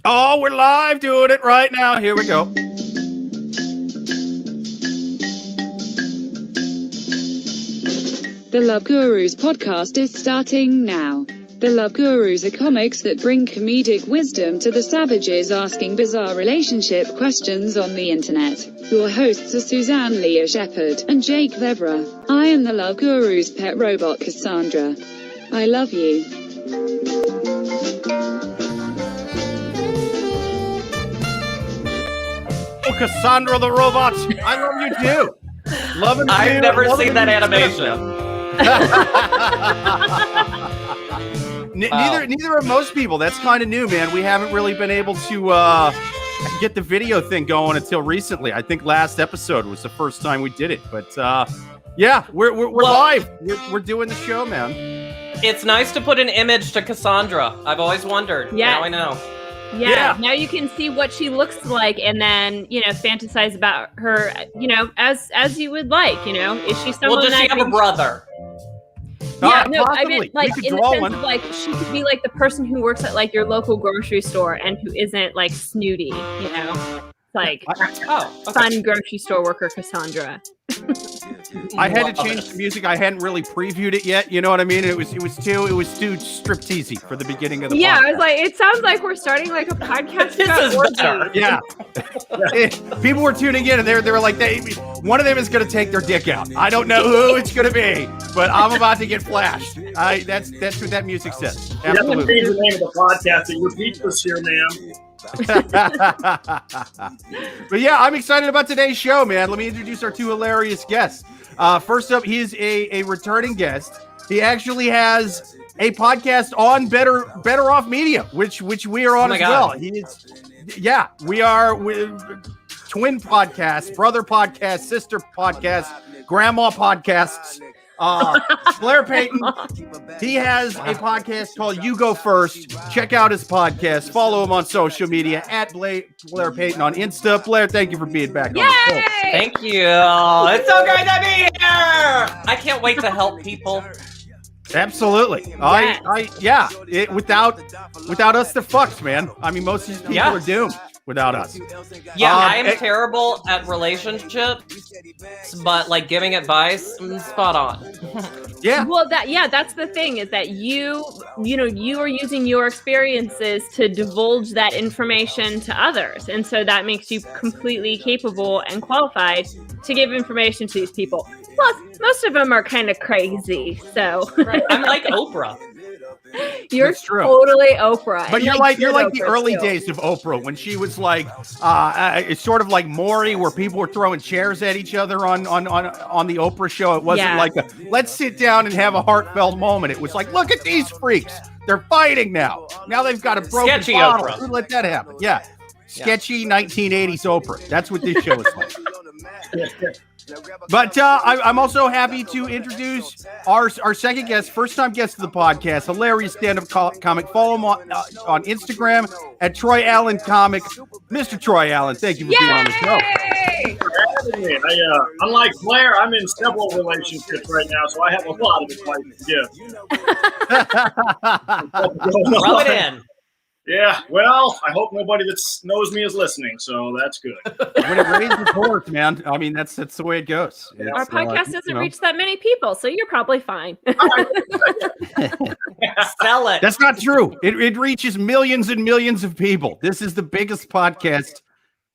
Oh, we're live doing it right now. Here we go. The Love Gurus podcast is starting now. The Love Gurus are comics that bring comedic wisdom to the savages asking bizarre relationship questions on the internet. Your hosts are Suzanne Leah Shepherd and Jake Vevera. I am the Love Gurus' pet robot Cassandra. I love you. Oh, Cassandra the robot. I love you too. Love and I've never seen that animation. Neither are most people. That's kind of new, man. We haven't really been able to get the video thing going until recently. I think last episode was the first time we did it. But yeah, we're live. We're doing the show, man. It's nice to put an image to Cassandra. I've always wondered. Yeah. Now I know. Yeah, now you can see what she looks like and then, fantasize about her, as you would like, Is she someone Well, does she have a brother? Yeah, no, possibly. I mean, like, We could in the draw sense one. of, like, she could be, like, the person who works at, like, your local grocery store and who isn't, like, snooty, Like, fun grocery store worker Cassandra. I had to change the music. I hadn't really previewed it yet. You know what I mean? It was too stripteasy for the beginning of the podcast. I was like, it sounds like we're starting like a podcast This about is better. orgies. Yeah. People were tuning in and they were like, one of them is going to take their dick out. I don't know who it's going to be, but I'm about to get flashed. That's what that music says. Absolutely. You have to change the name of the podcast to Your Pizza's Here, ma'am. But yeah, I'm excited about today's show, man. Let me introduce our two hilarious guests. First up, he is a returning guest. He actually has a podcast on Better Off Media, which we are on as well. We are twin podcasts, brother podcasts, sister podcasts, grandma podcasts. Blair Peyton, he has a podcast called You Go First. Check out his podcast. Follow him on social media at Blair Peyton on Insta. Blair, thank you for being back on the show. Thank you. It's so great to be here. I can't wait to help people. Absolutely. Yes. Without us, they're fucked, man. I mean, most of these people are doomed without us. Yeah, I am terrible at relationships, but like giving advice, spot on. Yeah. Well, that's the thing is that you are using your experiences to divulge that information to others. And so that makes you completely capable and qualified to give information to these people. Plus, most of them are kind of crazy. So I'm like Oprah. You're That's true. totally Oprah. But And, you're like the Oprah, early too. days of Oprah when she was like, it's sort of like Maury, where people were throwing chairs at each other on the Oprah show. It wasn't like let's sit down and have a heartfelt moment. It was like, look at these freaks. They're fighting now. Now they've got a broken Sketchy bottle. Oprah. Who let that happen? Yeah. Sketchy 1980s Oprah. That's what this show is like. But I'm also happy to introduce our second guest, first-time guest of the podcast, hilarious stand-up comic. Follow him on Instagram at Troy Allen Comic. Mr. Troy Allen, thank you for being on the show. Unlike Blair, I'm in several relationships right now, so I have a lot of advice to give. Rub it in. Yeah, well, I hope nobody that knows me is listening, so that's good. When it rains, it pours, man. I mean, that's the way it goes. Our podcast doesn't reach that many people, so you're probably fine. Sell it. That's not true. It reaches millions and millions of people. This is the biggest podcast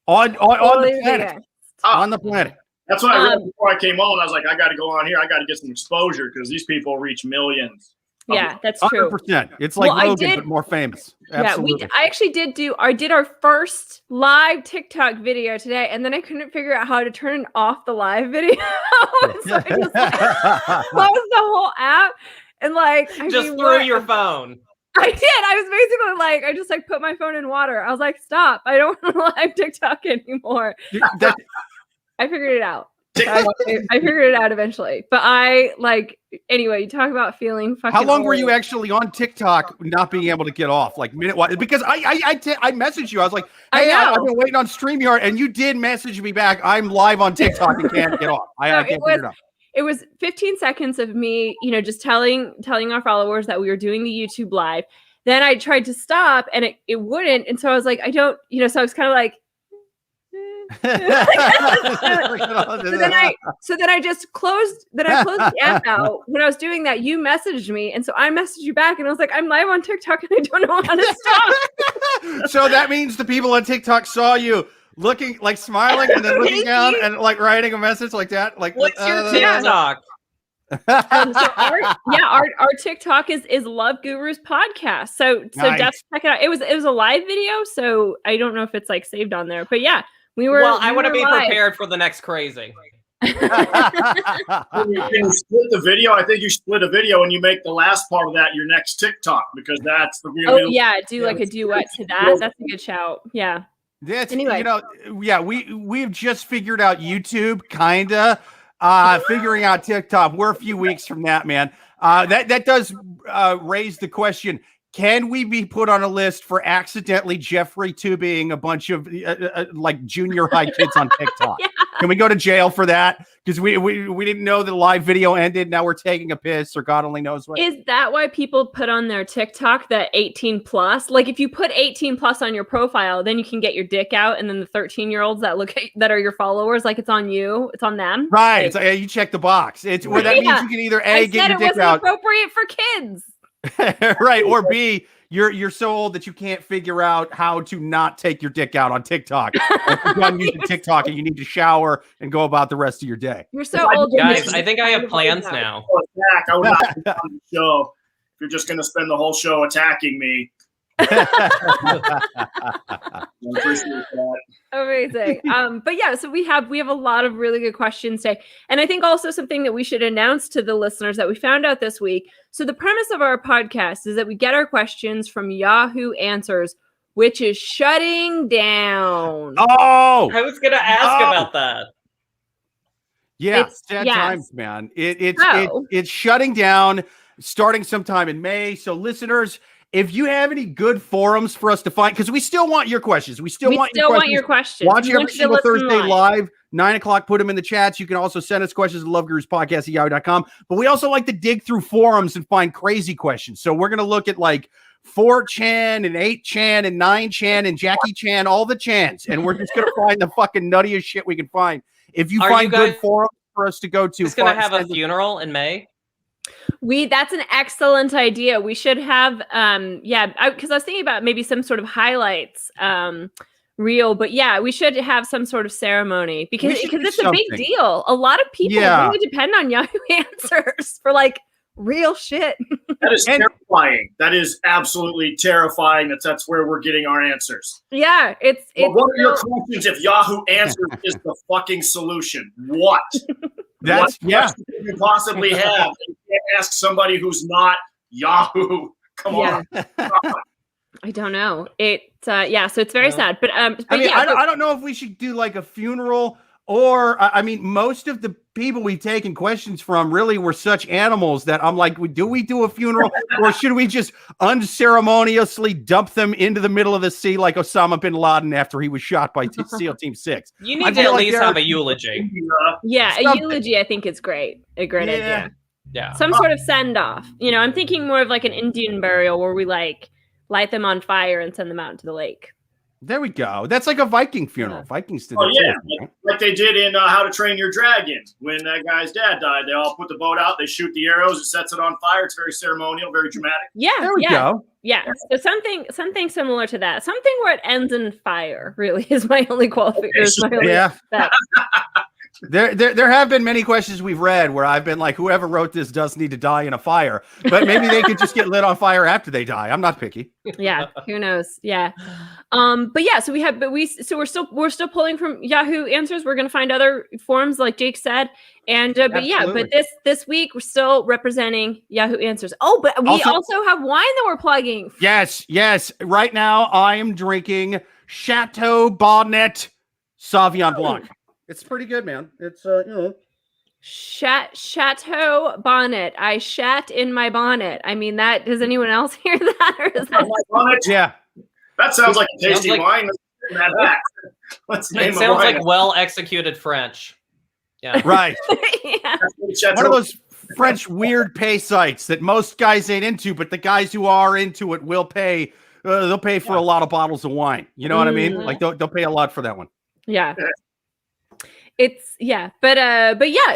on the planet. On the planet. That's why I realized before I came on. I was like, I got to go on here. I got to get some exposure because these people reach millions. Yeah, that's true. 100%. It's like Rogan, but more famous. Absolutely. Yeah, I actually did our first live TikTok video today, and then I couldn't figure out how to turn off the live video. So I just closed the whole app and threw your phone. I did. I was basically like, I just put my phone in water. I was like, stop. I don't want to live TikTok anymore. I figured it out. I figured it out eventually. But anyway, you talk about feeling fucking How long old. were you actually on TikTok not being able to get off? Like minute-wise? Because I messaged you. I was like, hey, I've been waiting on StreamYard, and you did message me back. I'm live on TikTok and can't get off. I can't figure it out. It was 15 seconds of me, just telling our followers that we were doing the YouTube live. then I tried to stop and it wouldn't. And so I was like, I don't, so I was kind of like, so then I just closed the app out. When I was doing that, you messaged me, and so I messaged you back, and I was like, I'm live on TikTok and I don't know how to stop. So that means the people on TikTok saw you looking like smiling and then looking down and like writing a message like that. Like, what's your TikTok? Our TikTok is Love Gurus Podcast. So Nice. Just check it out. It was a live video, so I don't know if it's like saved on there, but yeah. I want to be prepared for the next crazy. Can you split the video? I think you split a video and you make the last part of that your next TikTok, because that's the real. Oh yeah, do like a duet to that. That's a good shout. Yeah. That's anyway. We've just figured out YouTube, kinda. Figuring out TikTok. We're a few weeks from that, man. That does raise the question. Can we be put on a list for accidentally Jeffrey tubing a bunch of like junior high kids on TikTok? Yeah. Can we go to jail for that? Because we didn't know the live video ended. Now we're taking a piss, or God only knows what. Is that why people put on their TikTok that 18 plus? Like if you put 18 plus on your profile, then you can get your dick out, and then the 13-year-olds that are your followers, like it's on you, it's on them. Right. Like, you check the box. It's where that means you can either A, get your dick out. Appropriate for kids. Right, or B, you're so old that you can't figure out how to not take your dick out on TikTok. You're done using TikTok and you need to shower and go about the rest of your day. You're so old, guys. I think I have plans now. I would not be on the show if you're just going to spend the whole show attacking me. Amazing. But yeah, so we have a lot of really good questions today, and I think also something that we should announce to the listeners that we found out this week. So the premise of our podcast is that we get our questions from Yahoo Answers, which is shutting down. Oh, I was gonna ask about that. Yeah, it's sad times, man. It's shutting down starting sometime in May. So listeners, if you have any good forums for us to find, because we still want your questions. We still want your questions. Watch every single Thursday live, 9:00. Put them in the chats. You can also send us questions to loveguruspodcast@yahoo.com. But we also like to dig through forums and find crazy questions. So we're going to look at like 4chan and 8chan and 9chan and Jackie Chan, all the chans. And we're just going to find the fucking nuttiest shit we can find. If you find good forums for us to go to. It's going to have a funeral in May. That's an excellent idea. We should have, because I was thinking about maybe some sort of highlights reel, but yeah, we should have some sort of ceremony because it's a big deal. A lot of people really depend on Yahoo Answers for like real shit. That is terrifying. That is absolutely terrifying. That's where we're getting our answers. Yeah, it's what are your questions if Yahoo Answers is the fucking solution? What? What question could you possibly have? You can't ask somebody who's not Yahoo. Come on. I don't know. So it's very sad. But I don't know if we should do like a funeral, or I mean, most of the people we've taken questions from really were such animals that I'm like, do we do a funeral, or should we just unceremoniously dump them into the middle of the sea like Osama bin Laden after he was shot by SEAL Team 6? You need to at least have a eulogy. A eulogy I think is great. A great idea. Yeah. Some sort of send off. I'm thinking more of like an Indian burial where we like light them on fire and send them out into the lake. There we go. That's like a Viking funeral. Vikings did like they did in How to Train Your Dragon. When that guy's dad died, they all put the boat out, they shoot the arrows, it sets it on fire. It's very ceremonial, very dramatic. Yeah, there we go. Yeah, so something similar to that. Something where it ends in fire really is my only qualification. There have been many questions we've read where I've been like, whoever wrote this does need to die in a fire, but maybe they could just get lit on fire after they die. I'm not picky. Yeah, who knows? Yeah, we're still pulling from Yahoo Answers. We're gonna find other forums like Jake said, and but this week we're still representing Yahoo Answers. Oh, but we also have wine that we're plugging. Yes. Right now I am drinking Chateau Bonnet Sauvignon Blanc. It's pretty good, man. It's Chateau Bonnet. I shat in my bonnet. I mean, that does anyone else hear that, or is that? Yeah, that sounds like a tasty wine. It sounds like well executed French. Yeah, right. Yeah. One of those French weird pay sites that most guys ain't into, but the guys who are into it will pay. They'll pay for a lot of bottles of wine. You know what I mean? Like they'll pay a lot for that one. Yeah. But yeah.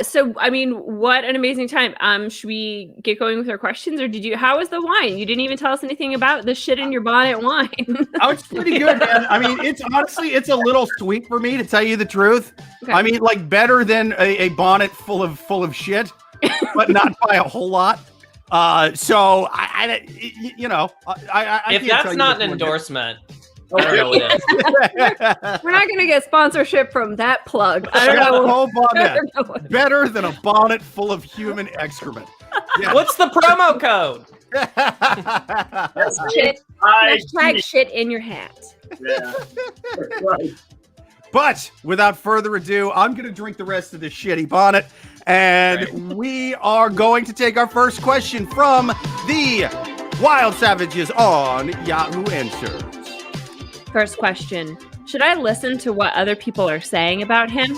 So I mean, what an amazing time. Should we get going with our questions, or how was the wine? You didn't even tell us anything about the shit in your bonnet wine. Oh, it's pretty good, man. I mean, it's a little sweet for me, to tell you the truth. Okay. I mean, like better than a bonnet full of shit, but not by a whole lot. So I if that's not an endorsement, I don't know what it is. We're not going to get sponsorship from that plug. I don't know. Better than a bonnet full of human excrement. Yeah. What's the promo code? Shit. Hashtag shit in your hat. Yeah. Right. But without further ado, I'm going to drink the rest of this shitty bonnet. And we are going to take our first question from the Wild Savages on Yahoo Answers. First question. Should I listen to what other people are saying about him?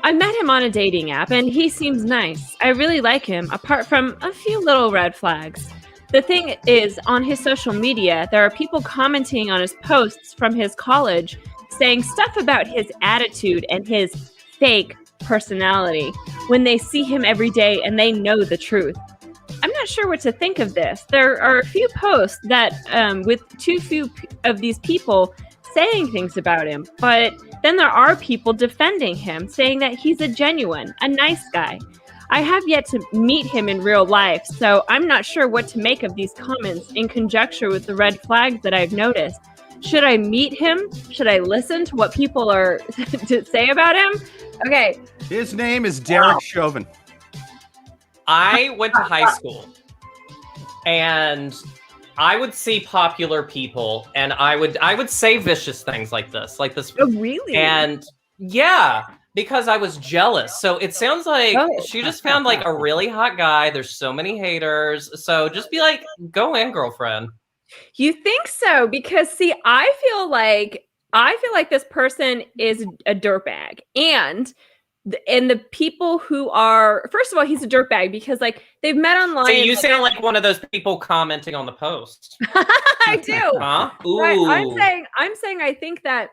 I met him on a dating app and he seems nice. I really like him, apart from a few little red flags. The thing is, on his social media, there are people commenting on his posts from his college saying stuff about his attitude and his fake personality when they see him every day and they know the truth. I'm not sure what to think of this. There are a few posts that with too few of these people saying things about him, but then there are people defending him, saying that he's a nice guy. I have yet to meet him in real life, so I'm not sure what to make of these comments in conjunction with the red flags that I've noticed. Should I meet him? Should I listen to what people are to say about him? Okay. His name is Derek Chauvin. I went to high school, and I would see popular people, and I would say vicious things like this. Oh, really? And yeah, because I was jealous. So it sounds like she just found like a really hot guy. There's so many haters. So just be like, go in, girlfriend. You think so? Because see, I feel like this person is a dirtbag, and the people who are, first of all, he's a dirtbag because like they've met online. So you sound like one of those people commenting on the post. I do. Huh? Ooh. I'm saying I think that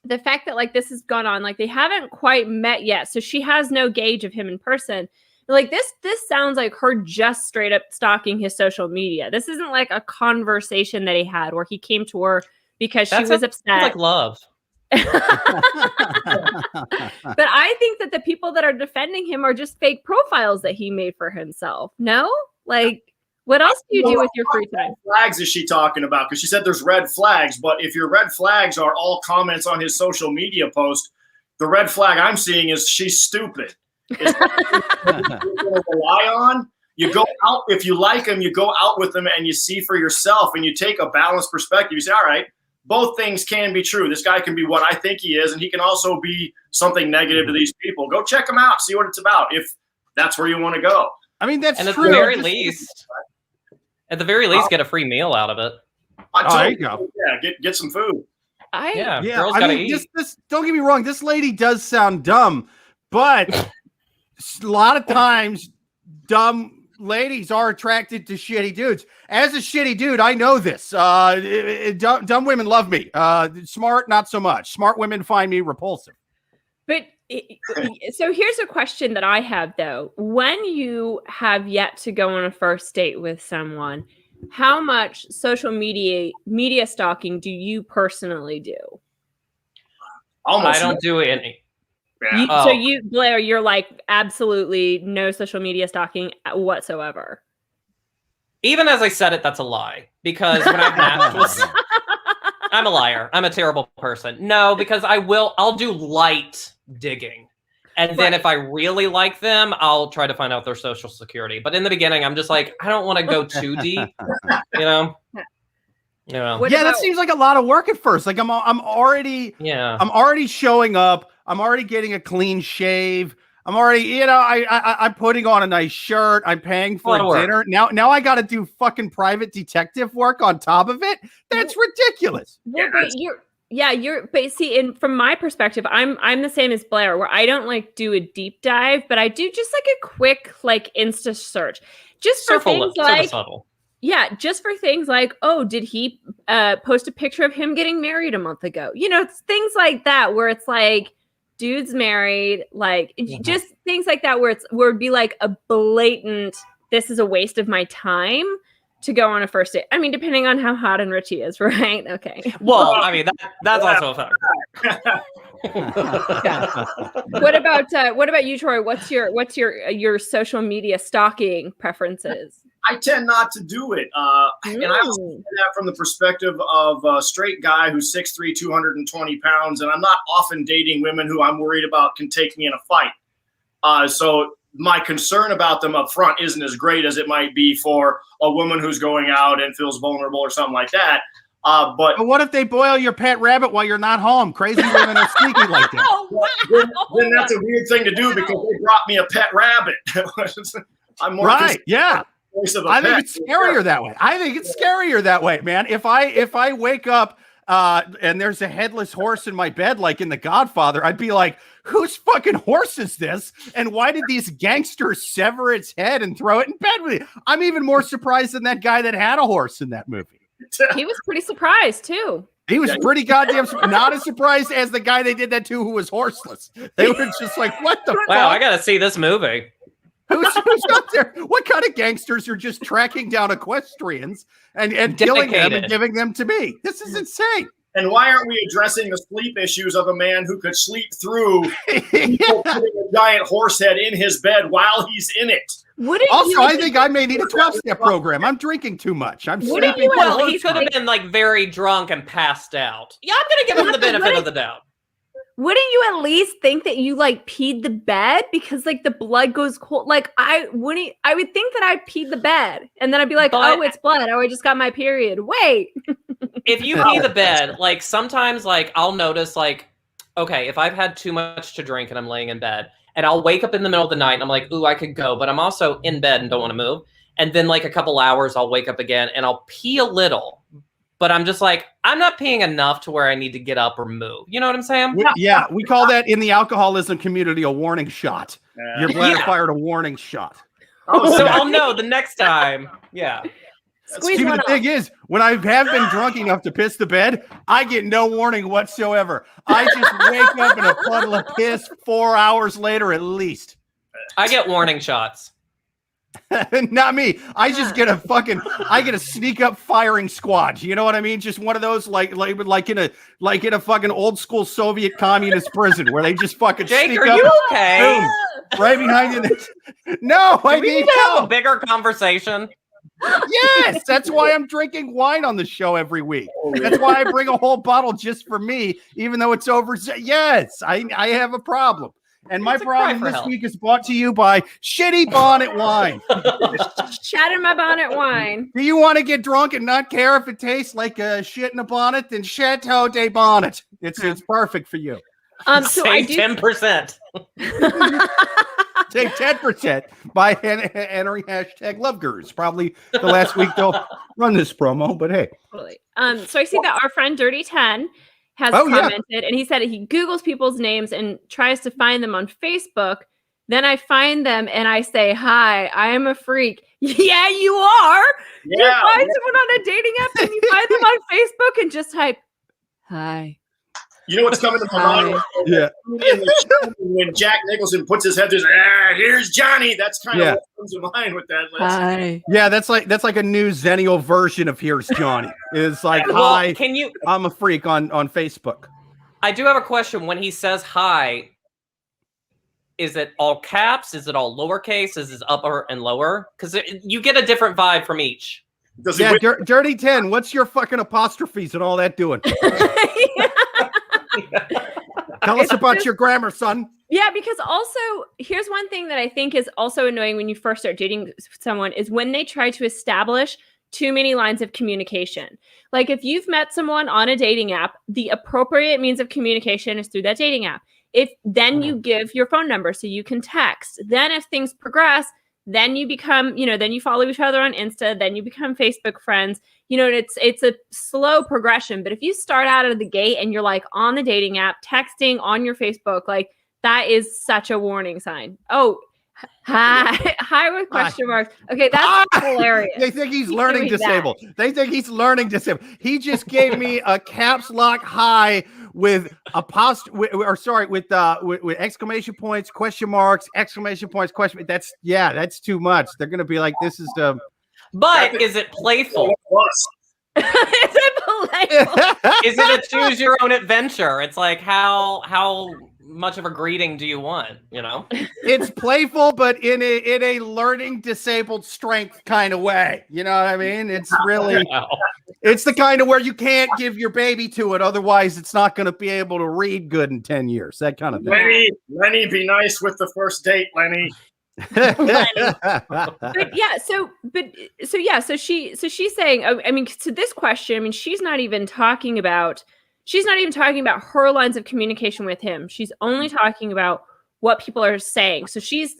the fact that like this has gone on, like they haven't quite met yet, so she has no gauge of him in person. Like this sounds like her just straight up stalking his social media. This isn't like a conversation that he had where he came to her because she was upset. Like love. But I think that the people that are defending him are just fake profiles that he made for himself. No? Like, what else do you do with your free time? What flags is she talking about? Because she said there's red flags, but if your red flags are all comments on his social media post, the red flag I'm seeing is she's stupid. Is to rely on. You go out, if you like him, you go out with him and you see for yourself and you take a balanced perspective. You say, all right, both things can be true. This guy can be what I think he is, and he can also be something negative to these people. Go check him out, see what it's about, if that's where you want to go. I mean, that's and true. At the very least, get a free meal out of it. There you go. Yeah, get some food. Girls gotta eat. This, don't get me wrong. This lady does sound dumb, but a lot of times dumb ladies are attracted to shitty dudes. As a shitty dude, I know this. Dumb women love me. Smart, not so much. Smart women find me repulsive. But so here's a question that I have, though. When you have yet to go on a first date with someone, how much social media stalking do you personally do? I don't do any. Yeah. So you, Blair, you're like absolutely no social media stalking whatsoever. Even as I said it, that's a lie. Because when I've matched with, I'm a liar. I'm a terrible person. No, because I'll do light digging. And then if I really like them, I'll try to find out their social security. But in the beginning, I'm just like, I don't want to go too deep, you know? That seems like a lot of work at first. Like I'm already showing up. I'm already getting a clean shave. I'm already, I'm putting on a nice shirt. I'm paying for dinner. Now I got to do fucking private detective work on top of it. That's ridiculous. Well, but Yeah, but see, from my perspective, I'm the same as Blair, where I don't like do a deep dive, but I do just like a quick like Insta search, just for things like, yeah, just for things like, oh, did he post a picture of him getting married a month ago? You know, it's things like that where it's like, dude's married, like just things like that where it'd be like a blatant, this is a waste of my time to go on a first date. I mean, depending on how hot and rich he is, right? Okay. Well, I mean, that's also a factor. What about you, Troy? What's your social media stalking preferences? I tend not to do it. And I also say that from the perspective of a straight guy who's 6'3", 220 pounds, and I'm not often dating women who I'm worried about can take me in a fight. So my concern about them up front isn't as great as it might be for a woman who's going out and feels vulnerable or something like that. But what if they boil your pet rabbit while you're not home? Crazy women are sneaky like that. Oh, wow. Then that's a weird thing to do because they brought me a pet rabbit. I'm more right. Yeah. I think pet. it's scarier that way. I think it's scarier that way, man. If I wake up and there's a headless horse in my bed, like in The Godfather, I'd be like, whose fucking horse is this? And why did these gangsters sever its head and throw it in bed with it? I'm even more surprised than that guy that had a horse in that movie. He was pretty surprised too. He was pretty goddamn not as surprised as the guy they did that to who was horseless. They were just like, what the fuck? Wow, I gotta see this movie. Who's out there? What kind of gangsters are just tracking down equestrians and killing them and giving them to me? This is insane. And why aren't we addressing the sleep issues of a man who could sleep through people putting a giant horse head in his bed while he's in it? I think I may need a 12-step program. I'm drinking too much. I'm sleeping. Well, he could have been like very drunk and passed out. Yeah, I'm gonna give him the benefit of the doubt. Wouldn't you at least think that you like peed the bed because like the blood goes cold? Like I would think that I peed the bed and then I'd be like, oh, it's blood. Oh, I just got my period. Wait. If you pee the bed, like sometimes like I'll notice like, okay, if I've had too much to drink and I'm laying in bed and I'll wake up in the middle of the night and I'm like, ooh, I could go, but I'm also in bed and don't want to move. And then like a couple hours, I'll wake up again and I'll pee a little. But I'm just like, I'm not peeing enough to where I need to get up or move. You know what I'm saying? Yeah, we call that in the alcoholism community a warning shot. Your bladder fired a warning shot. So I'll know the next time. Yeah. See, the thing is, when I have been drunk enough to piss the bed, I get no warning whatsoever. I just wake up in a puddle of piss 4 hours later at least. I get warning shots. Not me. I just get I get a sneak up firing squad. You know what I mean? Just one of those like in a fucking old school Soviet communist prison where they just fucking Jake, sneak are up. you okay? Boom, right behind you. No, I need to have a bigger conversation. Yes, that's why I'm drinking wine on the show every week. That's why I bring a whole bottle just for me, even though it's over. Yes, I have a problem. And my problem this week is brought to you by Shitty Bonnet Wine. Shat in my bonnet wine. Do you want to get drunk and not care if it tastes like shit in a bonnet? Then Chateau de Bonnet. It's perfect for you. So Save 10%. Take 10% by entering hashtag LoveGurus. Probably the last week they'll run this promo, but hey. Totally. So I see that our friend Dirty 10 has commented, and he said he Googles people's names and tries to find them on Facebook. Then I find them and I say, hi, I am a freak. Yeah, you are. Yeah, you find someone on a dating app and you find them on Facebook and just type, hi. You know what's coming to my mind? Yeah. When Jack Nicholson puts his head through, here's Johnny. That's kind of what comes to mind with that list. Hi. Yeah, that's like a new Zennial version of Here's Johnny. It's like, hi, I'm a freak on Facebook. I do have a question. When he says hi, is it all caps? Is it all lowercase? Is it upper and lower? Because you get a different vibe from each. Dirty 10, what's your fucking apostrophes and all that doing? Tell us about your grammar, son. Yeah, because also, here's one thing that I think is also annoying when you first start dating someone is when they try to establish too many lines of communication. Like if you've met someone on a dating app, the appropriate means of communication is through that dating app. Then you give your phone number so you can text. Then if things progress, then you become, then you follow each other on Insta, then you become Facebook friends. It's a slow progression. But if you start out of the gate and you're like on the dating app, texting on your Facebook, like that is such a warning sign. Oh, hi with question marks. Okay, that's hilarious. They think he's learning disabled. They think he's learning disabled. He just gave me a caps lock hi with with exclamation points, question marks, exclamation points, question. That's too much. They're gonna be like, this is the. But is it playful? Is it playful? Is it a choose your own adventure? It's like how much of a greeting do you want? It's playful, but in a learning disabled strength kind of way. You know what I mean? It's really, it's the kind of where you can't give your baby to it, otherwise it's not going to be able to read good in 10 years. That kind of thing. Lenny, be nice with the first date, Lenny. But so she's saying, I mean, to this question, I mean, she's not even talking about her lines of communication with him. She's only talking about what people are saying. So she's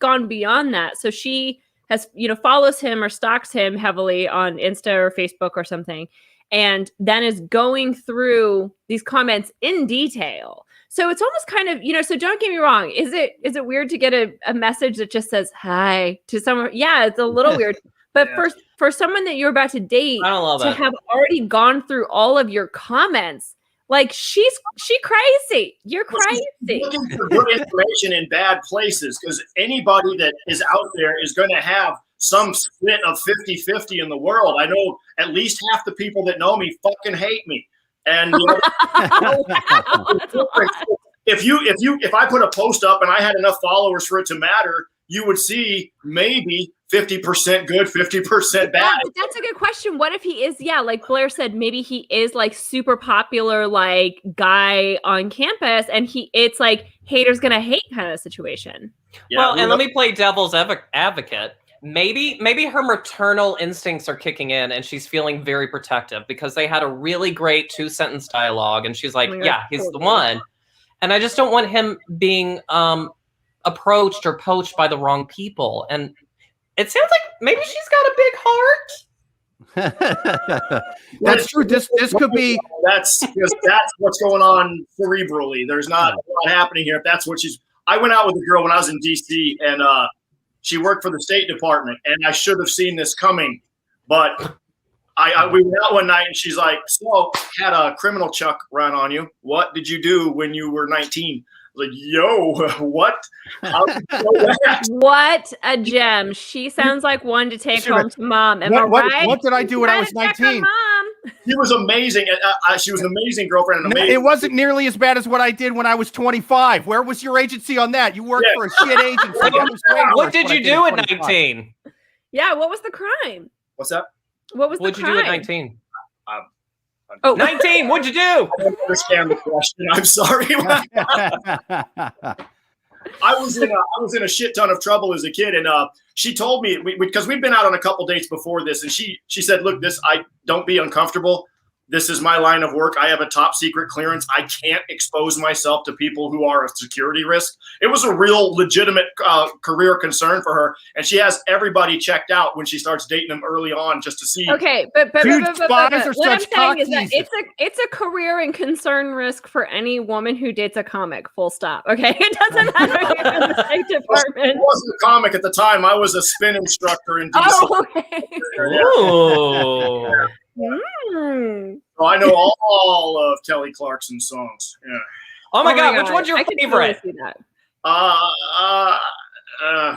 gone beyond that. So she has, follows him or stalks him heavily on Insta or Facebook or something, and then is going through these comments in detail. So it's almost kind of, so don't get me wrong. Is it weird to get a message that just says hi to someone? Yeah, it's a little weird. But for someone that you're about to date to have already gone through all of your comments, like she crazy. You're crazy. Looking for good information in bad places, because anybody that is out there is going to have some split of 50-50 in the world. I know at least half the people that know me fucking hate me. And if I put a post up and I had enough followers for it to matter, you would see maybe 50% good, 50% bad. Yeah, but that's a good question. What if he is, like Blair said, maybe he is like super popular, like guy on campus, and it's like haters gonna hate kind of situation. Yeah, and let me play devil's advocate. Maybe her maternal instincts are kicking in and she's feeling very protective because they had a really great 2-sentence dialogue, and she's like, he's the one. And I just don't want him being approached or poached by the wrong people. And it sounds like maybe she's got a big heart. That's true. This could be. That's what's going on cerebrally. There's not a lot happening here. If that's what I went out with a girl when I was in DC, and she worked for the State Department, and I should have seen this coming, but we went out one night, and she's like, "So, had a criminal chuck run on you. What did you do when you were 19?" Like, yo, what? How did you know that? What a gem. She sounds like one to take home to mom. Am I right? What did I do when I was 19? She was amazing. She was an amazing girlfriend. It wasn't nearly as bad as what I did when I was 25. Where was your agency on that? You worked for a shit agency. What did you do at 19? Yeah, what was the crime? What's that? What was the crime? What'd you do at 19? 19, what'd you do? I don't understand the question. I'm sorry. I was in a shit ton of trouble as a kid, and she told me, because we'd been out on a couple dates before this, and she said, "Look, don't be uncomfortable. This is my line of work. I have a top secret clearance. I can't expose myself to people who are a security risk." It was a real legitimate career concern for her. And she has everybody checked out when she starts dating them early on just to see. Okay, but what I'm saying is that it's a career and concern risk for any woman who dates a comic, full stop. Okay, it doesn't matter if you're in the State Department. I wasn't a comic at the time. I was a spin instructor in DC. Oh, okay. Ooh. So I know all of Kelly Clarkson's songs. Yeah. Oh my God, which one's your favorite?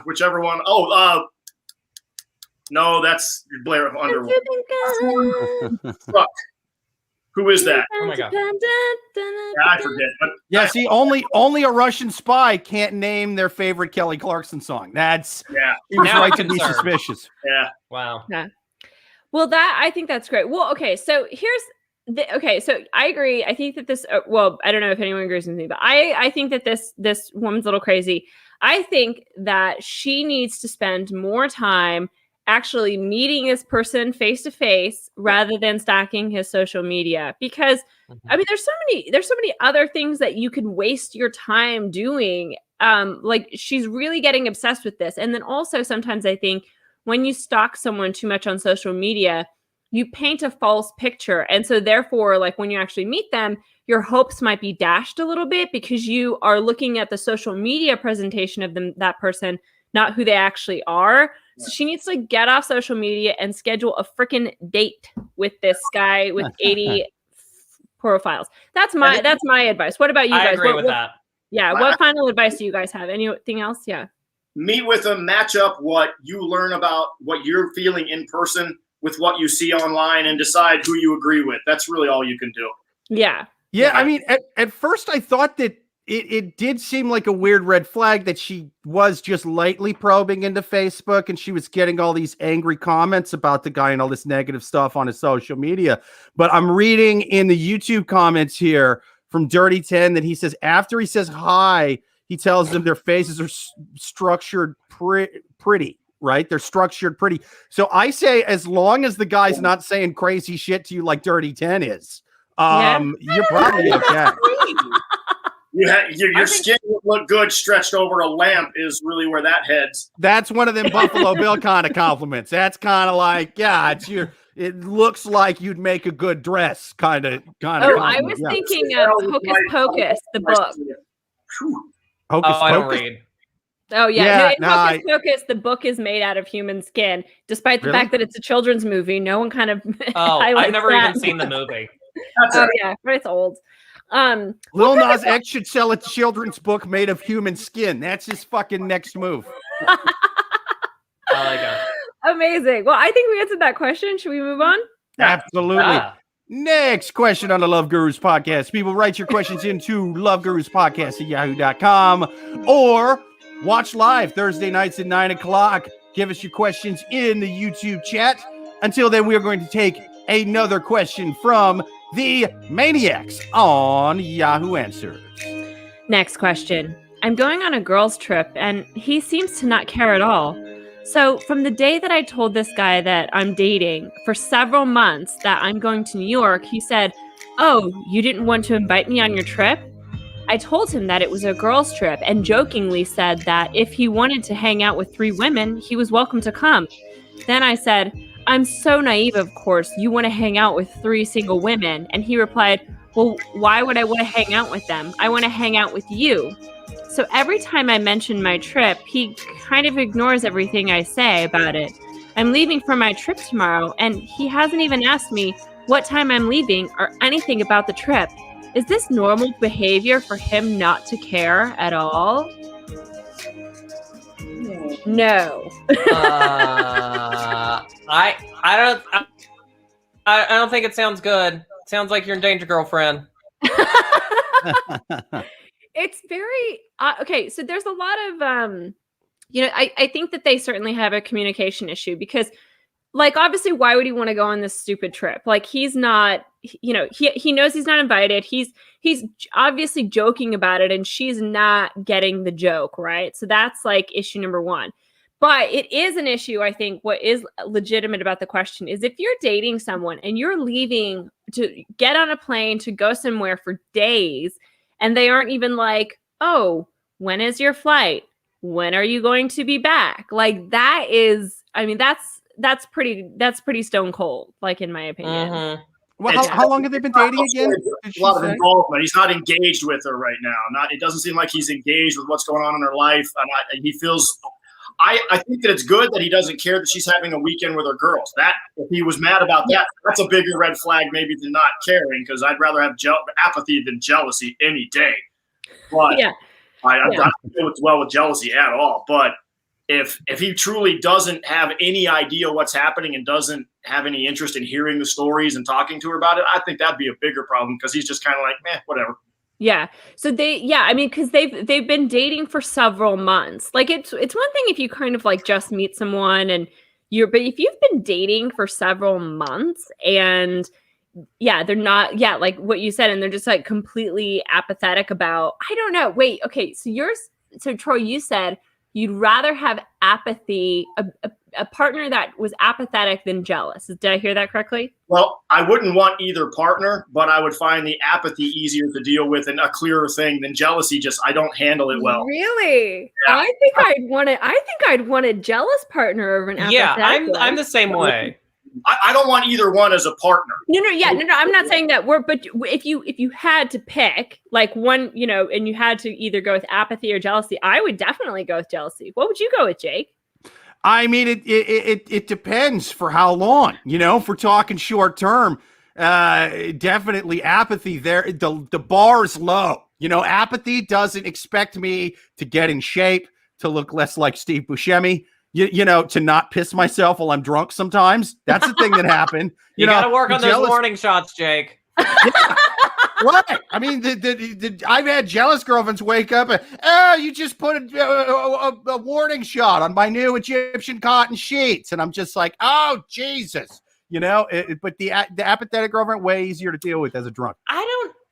Whichever one. No, that's Blair of Underworld. Fuck. Who is that? Oh my God. I forget. But see, only a Russian spy can't name their favorite Kelly Clarkson song. He was right to be suspicious. Yeah. Wow. Yeah. Well, I think that's great. Well, okay, so so I agree. I think that this, I don't know if anyone agrees with me, but I think that this woman's a little crazy. I think that she needs to spend more time actually meeting this person face to face rather than stalking his social media, because I mean, there's so many other things that you can waste your time doing Like she's really getting obsessed with this. And then also sometimes I think when you stalk someone too much on social media, you paint a false picture. And so therefore, like when you actually meet them, your hopes might be dashed a little bit because you are looking at the social media presentation of that person, not who they actually are. So she needs to get off social media and schedule a freaking date with this guy with 80 profiles. That's my advice. What about you guys? I agree with that. Yeah. What final advice do you guys have? Anything else? Yeah. Meet with them, match up what you learn about what you're feeling in person with what you see online, and decide who you agree with. That's really all you can do. Yeah. Yeah, I mean, at first I thought that it did seem like a weird red flag that she was just lightly probing into Facebook and she was getting all these angry comments about the guy and all this negative stuff on his social media. But I'm reading in the YouTube comments here from Dirty 10 that he says after he says hi, he tells them their faces are structured pretty. Right? They're structured pretty. So I say, as long as the guy's not saying crazy shit to you like Dirty 10 is, you're probably okay. Your skin would look good stretched over a lamp is really where that heads. That's one of them Buffalo Bill kind of compliments. That's kind of like, yeah, it looks like you'd make a good dress kind of. Oh, I was thinking of Hocus Pocus, the book. Hocus I don't Pocus? read. Oh, yeah. Hocus Pocus, the book is made out of human skin, despite the fact that it's a children's movie. No one kind of I've never even seen the movie. Yeah, but it's old. Lil Nas X should sell a children's book made of human skin. That's his fucking next move. I like it. Amazing. Well, I think we answered that question. Should we move on? Absolutely. Yeah. Next question on the Love Gurus podcast. People, write your questions into loveguruspodcast@yahoo.com or watch live Thursday nights at 9 o'clock. Give us your questions in the YouTube chat. Until then, we are going to take another question from the Maniacs on Yahoo Answers. Next question. I'm going on a girls' trip, and he seems to not care at all. So from the day that I told this guy that I'm dating for several months that I'm going to New York, he said, "Oh, you didn't want to invite me on your trip?" I told him that it was a girls' trip and jokingly said that if he wanted to hang out with 3 women, he was welcome to come. Then I said, "I'm so naive, of course. You want to hang out with 3 single women." And he replied, "Well, why would I want to hang out with them? I want to hang out with you." So every time I mention my trip, he kind of ignores everything I say about it. I'm leaving for my trip tomorrow, and he hasn't even asked me what time I'm leaving or anything about the trip. Is this normal behavior for him not to care at all? No. I don't think it sounds good. Sounds like you're in danger, girlfriend. It's very okay. So there's a lot of I think that they certainly have a communication issue because, like, obviously, why would he want to go on this stupid trip? Like, he's not, he knows he's not invited. He's obviously joking about it, and she's not getting the joke, right? So that's like issue number 1. But it is an issue, I think. What is legitimate about the question is if you're dating someone and you're leaving to get on a plane to go somewhere for days, and they aren't even like, "Oh, when is your flight? When are you going to be back?" Like, that is, I mean, that's pretty stone cold, like, in my opinion. Mm-hmm. Well, how long have they been dating again? A lot of involvement. He's not engaged with her right now. It doesn't seem like he's engaged with what's going on in her life. And he feels. I think that it's good that he doesn't care that she's having a weekend with her girls. That if he was mad about that, that's a bigger red flag maybe than not caring, because I'd rather have apathy than jealousy any day. But I don't feel well with jealousy at all. But if he truly doesn't have any idea what's happening and doesn't have any interest in hearing the stories and talking to her about it, I think that'd be a bigger problem, because he's just kind of like, whatever. Yeah. So because they've been dating for several months. Like, it's one thing if you kind of like just meet someone but if you've been dating for several months and they're not, like what you said, and they're just like completely apathetic about, I don't know. Wait, okay. So Troy, you said you'd rather have apathy, a partner that was apathetic than jealous. Did I hear that correctly? Well, I wouldn't want either partner, but I would find the apathy easier to deal with and a clearer thing than jealousy. Just I don't handle it well. Really? Yeah. I think I'd want a jealous partner over an apathetic Yeah, one. I'm the same way. I don't want either one as a partner. No. I'm not saying that but if you had to pick like one, and you had to either go with apathy or jealousy, I would definitely go with jealousy. What would you go with, Jake? I mean, it depends for how long, if we're talking short term, definitely apathy there. The bar is low, apathy doesn't expect me to get in shape, to look less like Steve Buscemi, to not piss myself while I'm drunk sometimes. That's the thing that happened. You got to work on those warning shots, Jake. Right. I mean, I've had jealous girlfriends wake up and, you just put a warning shot on my new Egyptian cotton sheets. And I'm just like, oh, Jesus. But the apathetic girlfriend, way easier to deal with as a drunk.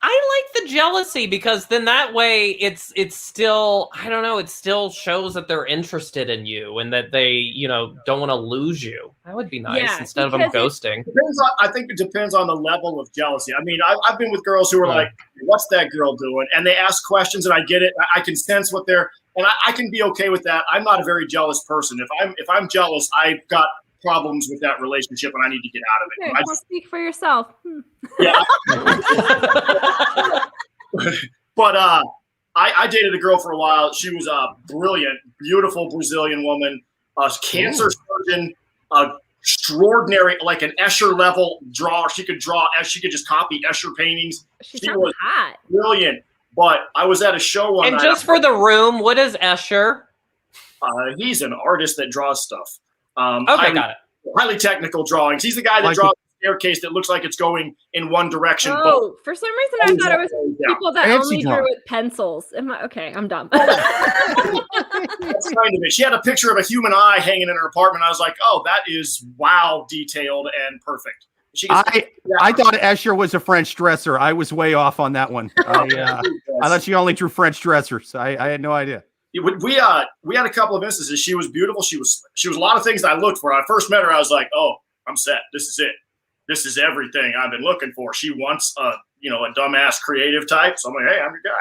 I like the jealousy because then that way it's still, I don't know, it still shows that they're interested in you and that they, don't want to lose you. That would be nice instead of them ghosting. I think it depends on the level of jealousy. I mean, I've been with girls who are like, what's that girl doing? And they ask questions and I get it. I can sense what they're, and I can be okay with that. I'm not a very jealous person. If I'm jealous, I've got problems with that relationship and I need to get out of it. Okay, speak for yourself. Yeah. But I dated a girl for a while. She was a brilliant, beautiful Brazilian woman, a cancer surgeon, extraordinary, like an Escher level drawer. She could draw, she could just copy Escher paintings. She was hot. Brilliant. But I was at a show one night. And just for the room, what is Escher? He's an artist that draws stuff. Okay, got it. Highly technical drawings. He's the guy that draws a staircase that looks like it's going in one direction. Oh, for some reason I thought it was people that only drew with pencils. Okay, I'm dumb. That's kind of it. She had a picture of a human eye hanging in her apartment. I was like, oh, that is wow, detailed and perfect. I thought Escher was a French dresser. I was way off on that one. I thought she only drew French dressers. I had no idea. We had a couple of instances. She was beautiful. She was a lot of things that I looked for. When I first met her, I was like, oh, I'm set. This is it. This is everything I've been looking for. She wants a dumbass creative type. So I'm like, hey, I'm your guy.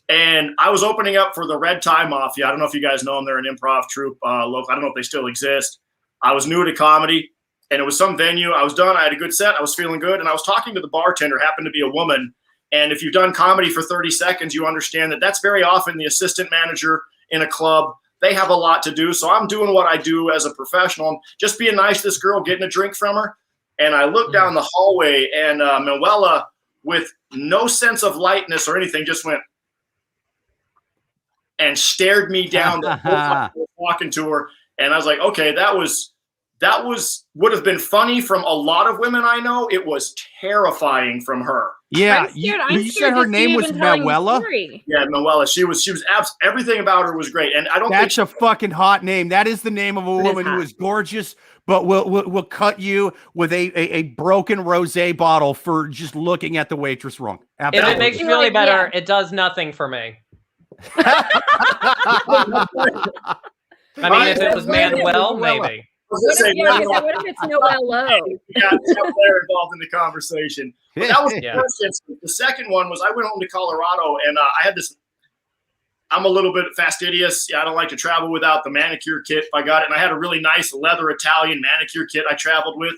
And I was opening up for the Red Tie Mafia. I don't know if you guys know them. They're an improv troupe local. I don't know if they still exist. I was new to comedy, and it was some venue. I was done. I had a good set. I was feeling good. And I was talking to the bartender, happened to be a woman. And if you've done comedy for 30 seconds, you understand that that's very often the assistant manager in a club. They have a lot to do. So I'm doing what I do as a professional. I'm just being nice to this girl, getting a drink from her. And I look down the hallway, and Manuela, with no sense of lightness or anything, just went and stared me down the whole time I was talking to her. And I was like, okay, that would have been funny from a lot of women I know. It was terrifying from her. Yeah, you said her name was Manuela? Yeah, Manuela. She was everything about her was great. And I don't That's a fucking hot name. That is the name of a woman who is gorgeous, but will cut you with a broken rosé bottle for just looking at the waitress wrong. Absolutely. If it makes you feel any better, it does nothing for me. I mean, if it was Manuel, maybe. What if it's Noello? Yeah, Blair involved in the conversation. But that was the first instance. The second one was I went home to Colorado, and I had this. I'm a little bit fastidious. I don't like to travel without the manicure kit. I got it, and I had a really nice leather Italian manicure kit I traveled with,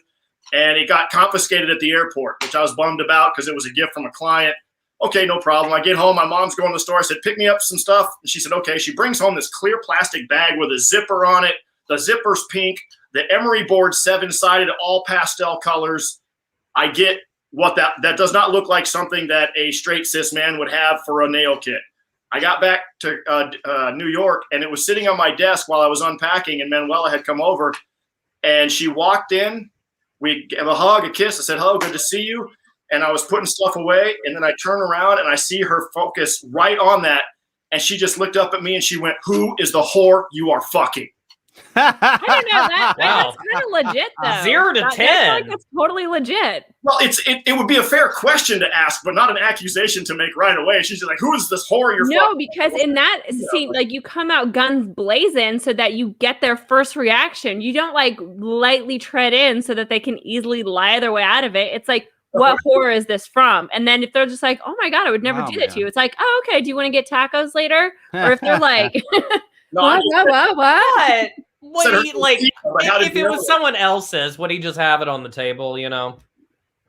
and it got confiscated at the airport, which I was bummed about because it was a gift from a client. Okay, no problem. I get home. My mom's going to the store. I said, pick me up some stuff. And she said, okay. She brings home this clear plastic bag with a zipper on it. The zipper's pink. The emery board 7-sided, all pastel colors. I get what that does not look like something that a straight cis man would have for a nail kit. I got back to New York, and it was sitting on my desk while I was unpacking, and Manuela had come over, and she walked in. We gave a hug, a kiss. I said, hello, good to see you. And I was putting stuff away, and then I turn around, and I see her focus right on that, and she just looked up at me, and she went, who is the whore you are fucking? I don't know that. Wow. That's kind of legit though. 0 to I 10. feel like that's totally legit. Well, it would be a fair question to ask, but not an accusation to make right away. She's just like, who is this whore you're No, fucking? because in that scene, like you come out guns blazing so that you get their first reaction. You don't like lightly tread in so that they can easily lie their way out of it. It's like, what horror is this from? And then if they're just like, oh my God, I would never do that to you. It's like, oh, okay. Do you want to get tacos later? Or if they're like, what? Would he, like, if it was someone else's, would he just have it on the table, you know?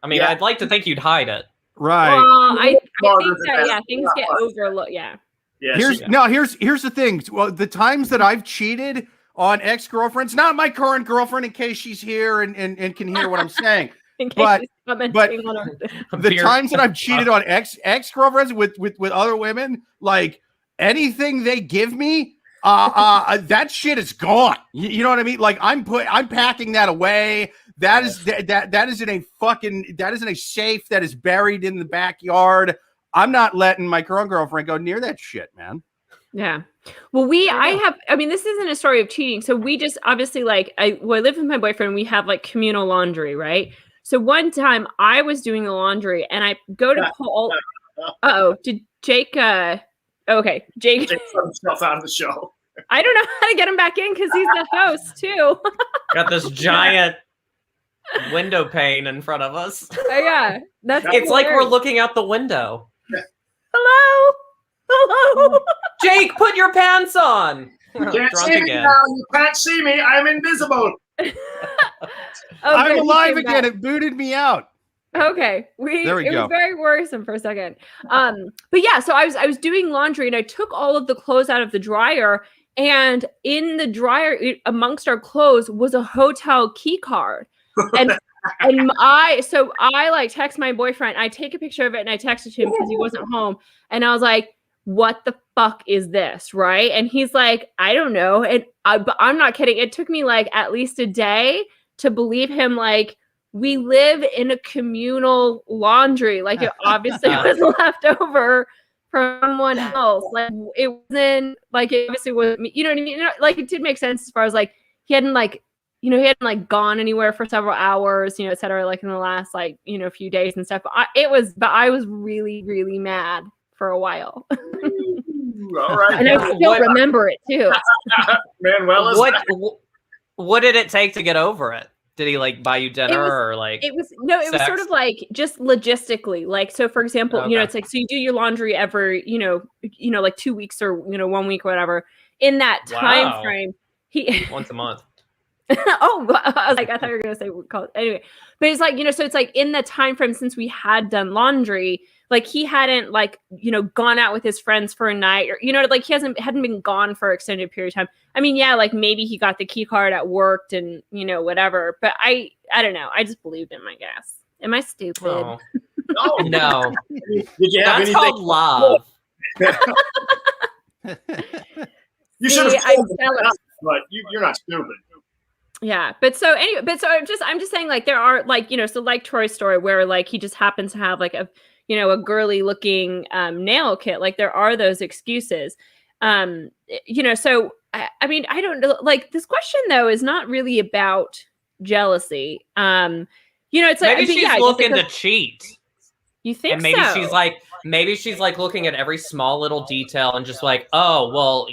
I mean, I'd like to think you'd hide it. Right. I think that, things get overlooked. Yeah. Yeah. Here's the thing. Well, the times that I've cheated on ex-girlfriends, not my current girlfriend in case she's here and can hear what I'm saying. But the times that I've cheated on ex-girlfriends with other women, like anything they give me, that shit is gone. You know what I mean? Like I'm packing that away. That is in a safe that is buried in the backyard. I'm not letting my current girlfriend go near that shit, man. Yeah. Well, this isn't a story of cheating. So we just obviously I live with my boyfriend. We have like communal laundry, right? So one time I was doing the laundry and I go to pull. Did Jake? Okay, Jake. Take himself out of the show. I don't know how to get him back in because he's the host too. Got this giant window pane in front of us. Yeah, it's like we're looking out the window. Hello. Jake, put your pants on. You can't see me now. You can't see me. I'm invisible. I'm alive again. It booted me out. Okay. There we go. It was very worrisome for a second. But yeah, so I was doing laundry and I took all of the clothes out of the dryer, and in the dryer amongst our clothes was a hotel key card. And I like text my boyfriend. I take a picture of it and I texted him because he wasn't home. And I was like, what the fuck is this? Right. And he's like, I don't know. And but I'm not kidding. It took me like at least a day to believe him. Like, we live in a communal laundry. Like, it obviously was left over from someone else. Like, it wasn't like, it obviously was, you know what I mean? Like, it did make sense as far as like, he hadn't gone anywhere for several hours, et cetera, like in the last, few days and stuff. But I was really, really mad for a while. All right. And I still remember it too. Manuel, what did it take to get over it? Did he like buy you dinner it was sort of like just logistically. Like, so for example, it's like, so you do your laundry every, like 2 weeks or, 1 week or whatever. In that time frame, once a month. Oh, I was like, I thought you were gonna say call it. Anyway, but it's like, so it's like in the time frame since we had done laundry, like he hadn't gone out with his friends for a night, or like he hadn't been gone for an extended period of time. I mean, yeah, like maybe he got the key card at work and whatever, but I don't know. I just believed him, I guess. Am I stupid? No. Did you have anything? Called love. You should have told me that, but you're not stupid. Yeah, but so I'm just saying, like, there are so like Troy's story where like he just happens to have like a girly looking nail kit. Like, there are those excuses. So I mean, I don't know. Like, this question though is not really about jealousy. It's like maybe she's looking to cheat. You think? And maybe so? she's like looking at every small little detail and just like, oh well,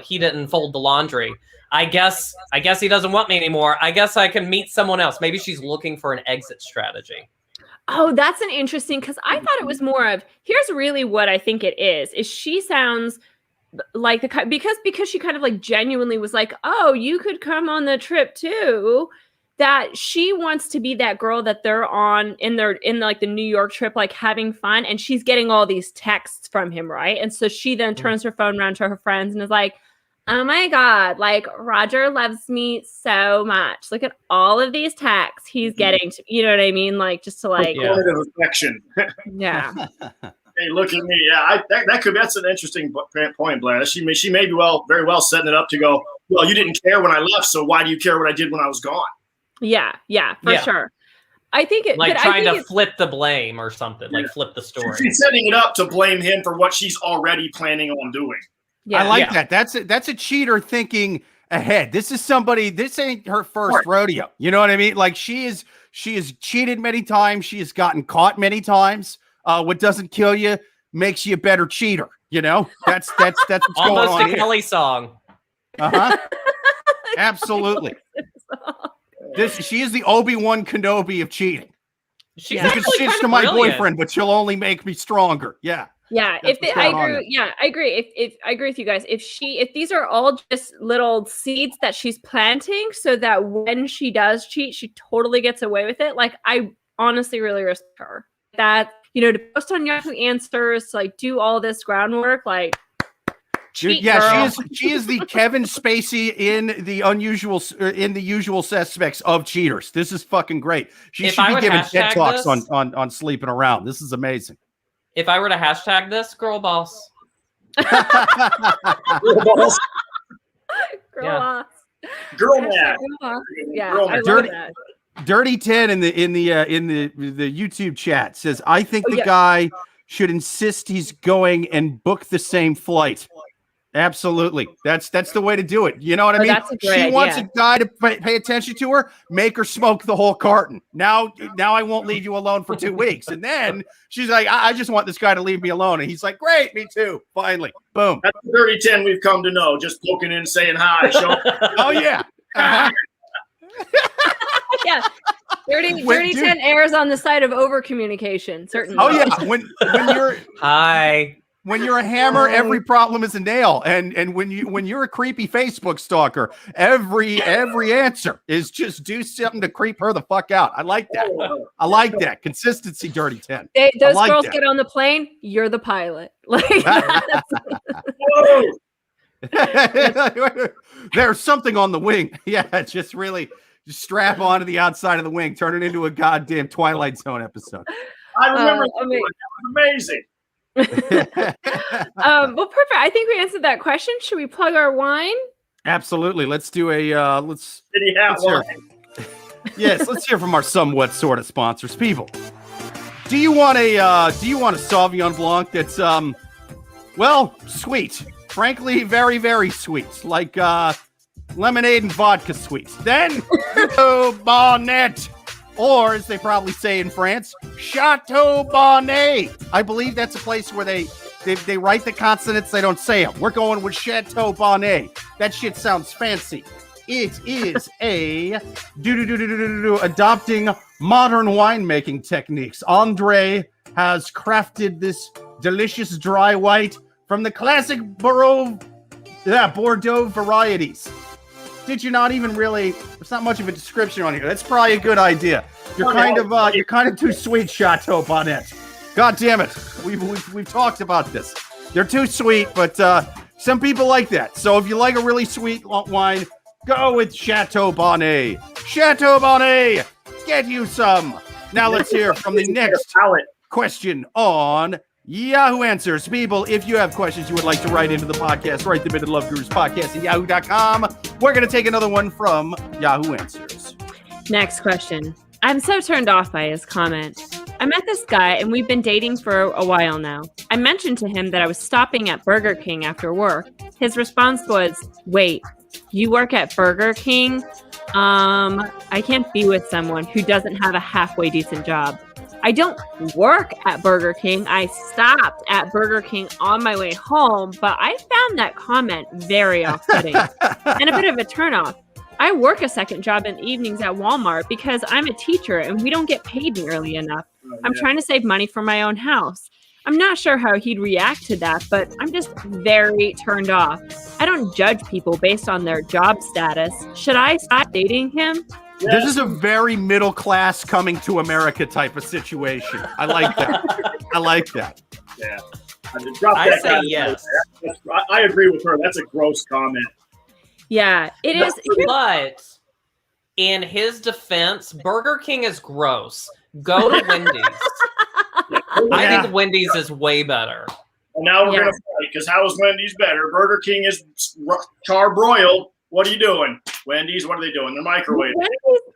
he didn't fold the laundry. I guess he doesn't want me anymore. I guess I can meet someone else. Maybe she's looking for an exit strategy. Oh, that's an interesting, because I thought it was more of, here's really what I think it is she sounds like because she kind of like genuinely was like, oh, you could come on the trip too, that she wants to be that girl that they're in like the New York trip, like having fun, and she's getting all these texts from him, right? And so she then turns her phone around to her friends and is like, oh my God, like Roger loves me so much. Look at all of these texts he's getting to, you know what I mean? Like, just to like affection. Yeah. Hey, look at me. Yeah, that's an interesting point, Blair. She may be very well setting it up to go, well, you didn't care when I left, so why do you care what I did when I was gone? Yeah, for sure. I think it like trying to flip the blame or something, like flip the story. She's setting it up to blame him for what she's already planning on doing. Yeah. I like that. That's a cheater thinking ahead. This is somebody, this ain't her first rodeo. You know what I mean? Like she is cheated many times. She has gotten caught many times. What doesn't kill you makes you a better cheater. You know, that's what's going on. Almost a here. Kelly song. Absolutely. She is the Obi-Wan Kenobi of cheating. She's You can stitch to my boyfriend, but she'll only make me stronger. Yeah. Yeah, I agree. If I agree with you guys, if these are all just little seeds that she's planting, so that when she does cheat, she totally gets away with it. Like I honestly really respect her. That to post on Yahoo Answers, like do all this groundwork, like. Cheat, girl. she is the Kevin Spacey in the Usual Suspects of cheaters. This is fucking great. She should be giving TED Talks on sleeping around. This is amazing. If I were to hashtag this, girl boss. Girl boss. Girl mad. Yeah, I love that. Dirty 10 in the YouTube chat says, I think the guy should insist he's going and book the same flight. Absolutely. That's the way to do it. You know what I mean? She wants a guy to pay attention to her, make her smoke the whole carton. Now I won't leave you alone for 2 weeks. And then she's like, I just want this guy to leave me alone. And he's like, great, me too. Finally. Boom. That's the Dirty 10 we've come to know. Just poking in, saying hi. Oh, yeah. Yeah. Dirty 10 airs on the side of over communication, certainly. Oh, yeah. When you're hi. When you're a hammer, every problem is a nail. And when you're a creepy Facebook stalker, every answer is just do something to creep her the fuck out. I like that. I like that. Consistency, Dirty 10. Those girls get on the plane, you're the pilot. Like there's something on the wing. Yeah, just strap onto the outside of the wing, turn it into a goddamn Twilight Zone episode. I remember that was amazing. Well, perfect. I think we answered that question. Should we plug our wine? Absolutely. Let's do a let's wine. Yes, let's hear from our somewhat sort of sponsors. People, do you want a Sauvignon Blanc that's sweet? Frankly, very, very sweet. Like lemonade and vodka sweet. Then Bonnet. Or, as they probably say in France, Chateau Bonnet. I believe that's a place where they write the consonants, they don't say them. We're going with Chateau Bonnet. That shit sounds fancy. It is adopting modern winemaking techniques. Andre has crafted this delicious dry white from the classic Bordeaux varieties. Did you not even really? There's not much of a description on here. That's probably a good idea. You're kind of too sweet, Chateau Bonnet. God damn it, we've talked about this. They're too sweet, but some people like that. So if you like a really sweet wine, go with Chateau Bonnet. Chateau Bonnet, get you some. Now let's hear from the next question on Yahoo Answers. People, if you have questions you would like to write into the podcast, write them into loveguruspodcast at yahoo.com. We're going to take another one from Yahoo Answers. Next question. I'm so turned off by his comment. I met this guy and we've been dating for a while now. I mentioned to him that I was stopping at Burger King after work. His response was, wait, you work at Burger King? I can't be with someone who doesn't have a halfway decent job. I don't work at Burger King. I stopped at Burger King on my way home, but I found that comment very off-putting and a bit of a turnoff. I work a second job in the evenings at Walmart because I'm a teacher and we don't get paid early enough. I'm trying to save money for my own house. I'm not sure how he'd react to that, but I'm just very turned off. I don't judge people based on their job status. Should I stop dating him? This is a very middle class coming to America type of situation. I like that. I like that. Yeah. I say yes. I agree with her. That's a gross comment. Yeah, it is. But in his defense, Burger King is gross. Go to Wendy's. I think Wendy's is way better. Well, now we're going to fight because how is Wendy's better? Burger King is charbroiled. What are you doing? Wendy's, what are they doing? They're microwaving.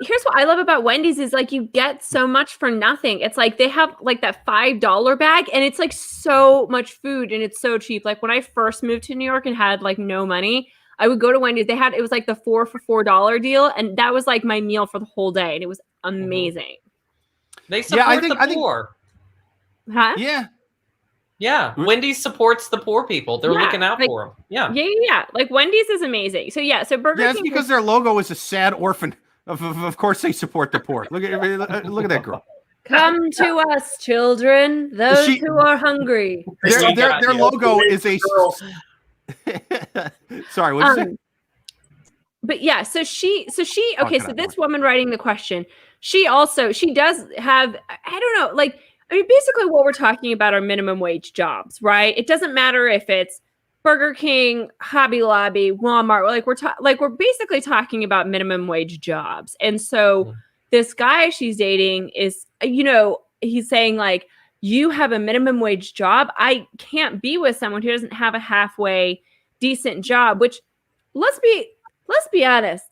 Here's what I love about Wendy's is like you get so much for nothing. It's like they have like that $5 bag and it's like so much food and it's so cheap. Like when I first moved to New York and had like no money, I would go to Wendy's. It was like the 4 for $4 deal, and that was like my meal for the whole day, and it was amazing. They support the poor. Huh? Yeah. Yeah, Wendy's supports the poor people. They're looking out for them. Yeah. Yeah. Like Wendy's is amazing. So Burger King. That's because their logo is a sad orphan. Of course, they support the poor. Look at that girl. Come to us, children, those who are hungry. Their logo is a. Sorry, what'd you say? But yeah, so she. Okay, so this woman writing the question, she does have. I don't know, like. I mean, basically what we're talking about are minimum wage jobs, right? It doesn't matter if it's Burger King, Hobby Lobby, Walmart. We're basically talking about minimum wage jobs. And so this guy she's dating is, he's saying like, you have a minimum wage job. I can't be with someone who doesn't have a halfway decent job, which let's be honest.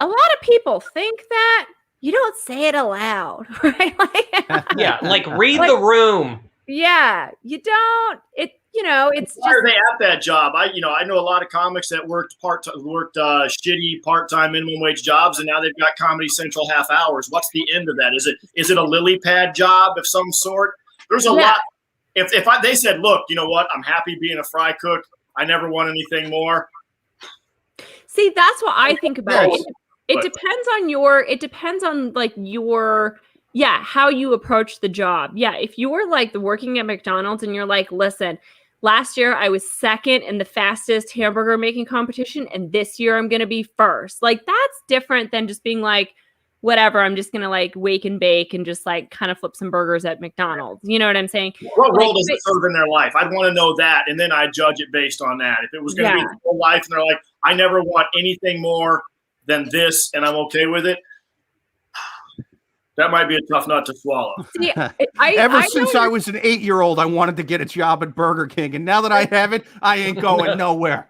A lot of people think that. You don't say it aloud, right? Like read the room. Yeah, you don't. It's why are they at that job? I know a lot of comics that worked shitty part-time minimum wage jobs, and now they've got Comedy Central half hours. What's the end of that? Is it a lily pad job of some sort? There's a lot. If they said, look, you know what? I'm happy being a fry cook. I never want anything more. See, that's what I think about. It depends on how you approach the job. Yeah. If you were like working at McDonald's and you're like, listen, last year I was second in the fastest hamburger making competition. And this year I'm going to be first. Like that's different than just being like, whatever, I'm just going to like wake and bake and just like kind of flip some burgers at McDonald's. You know what I'm saying? What role does it serve in their life? I'd want to know that. And then I'd judge it based on that. If it was going to be their whole life and they're like, I never want anything more than this, and I'm okay with it. That might be a tough nut to swallow. Since I was an 8-year-old, I wanted to get a job at Burger King, and now that I have it, I ain't going nowhere.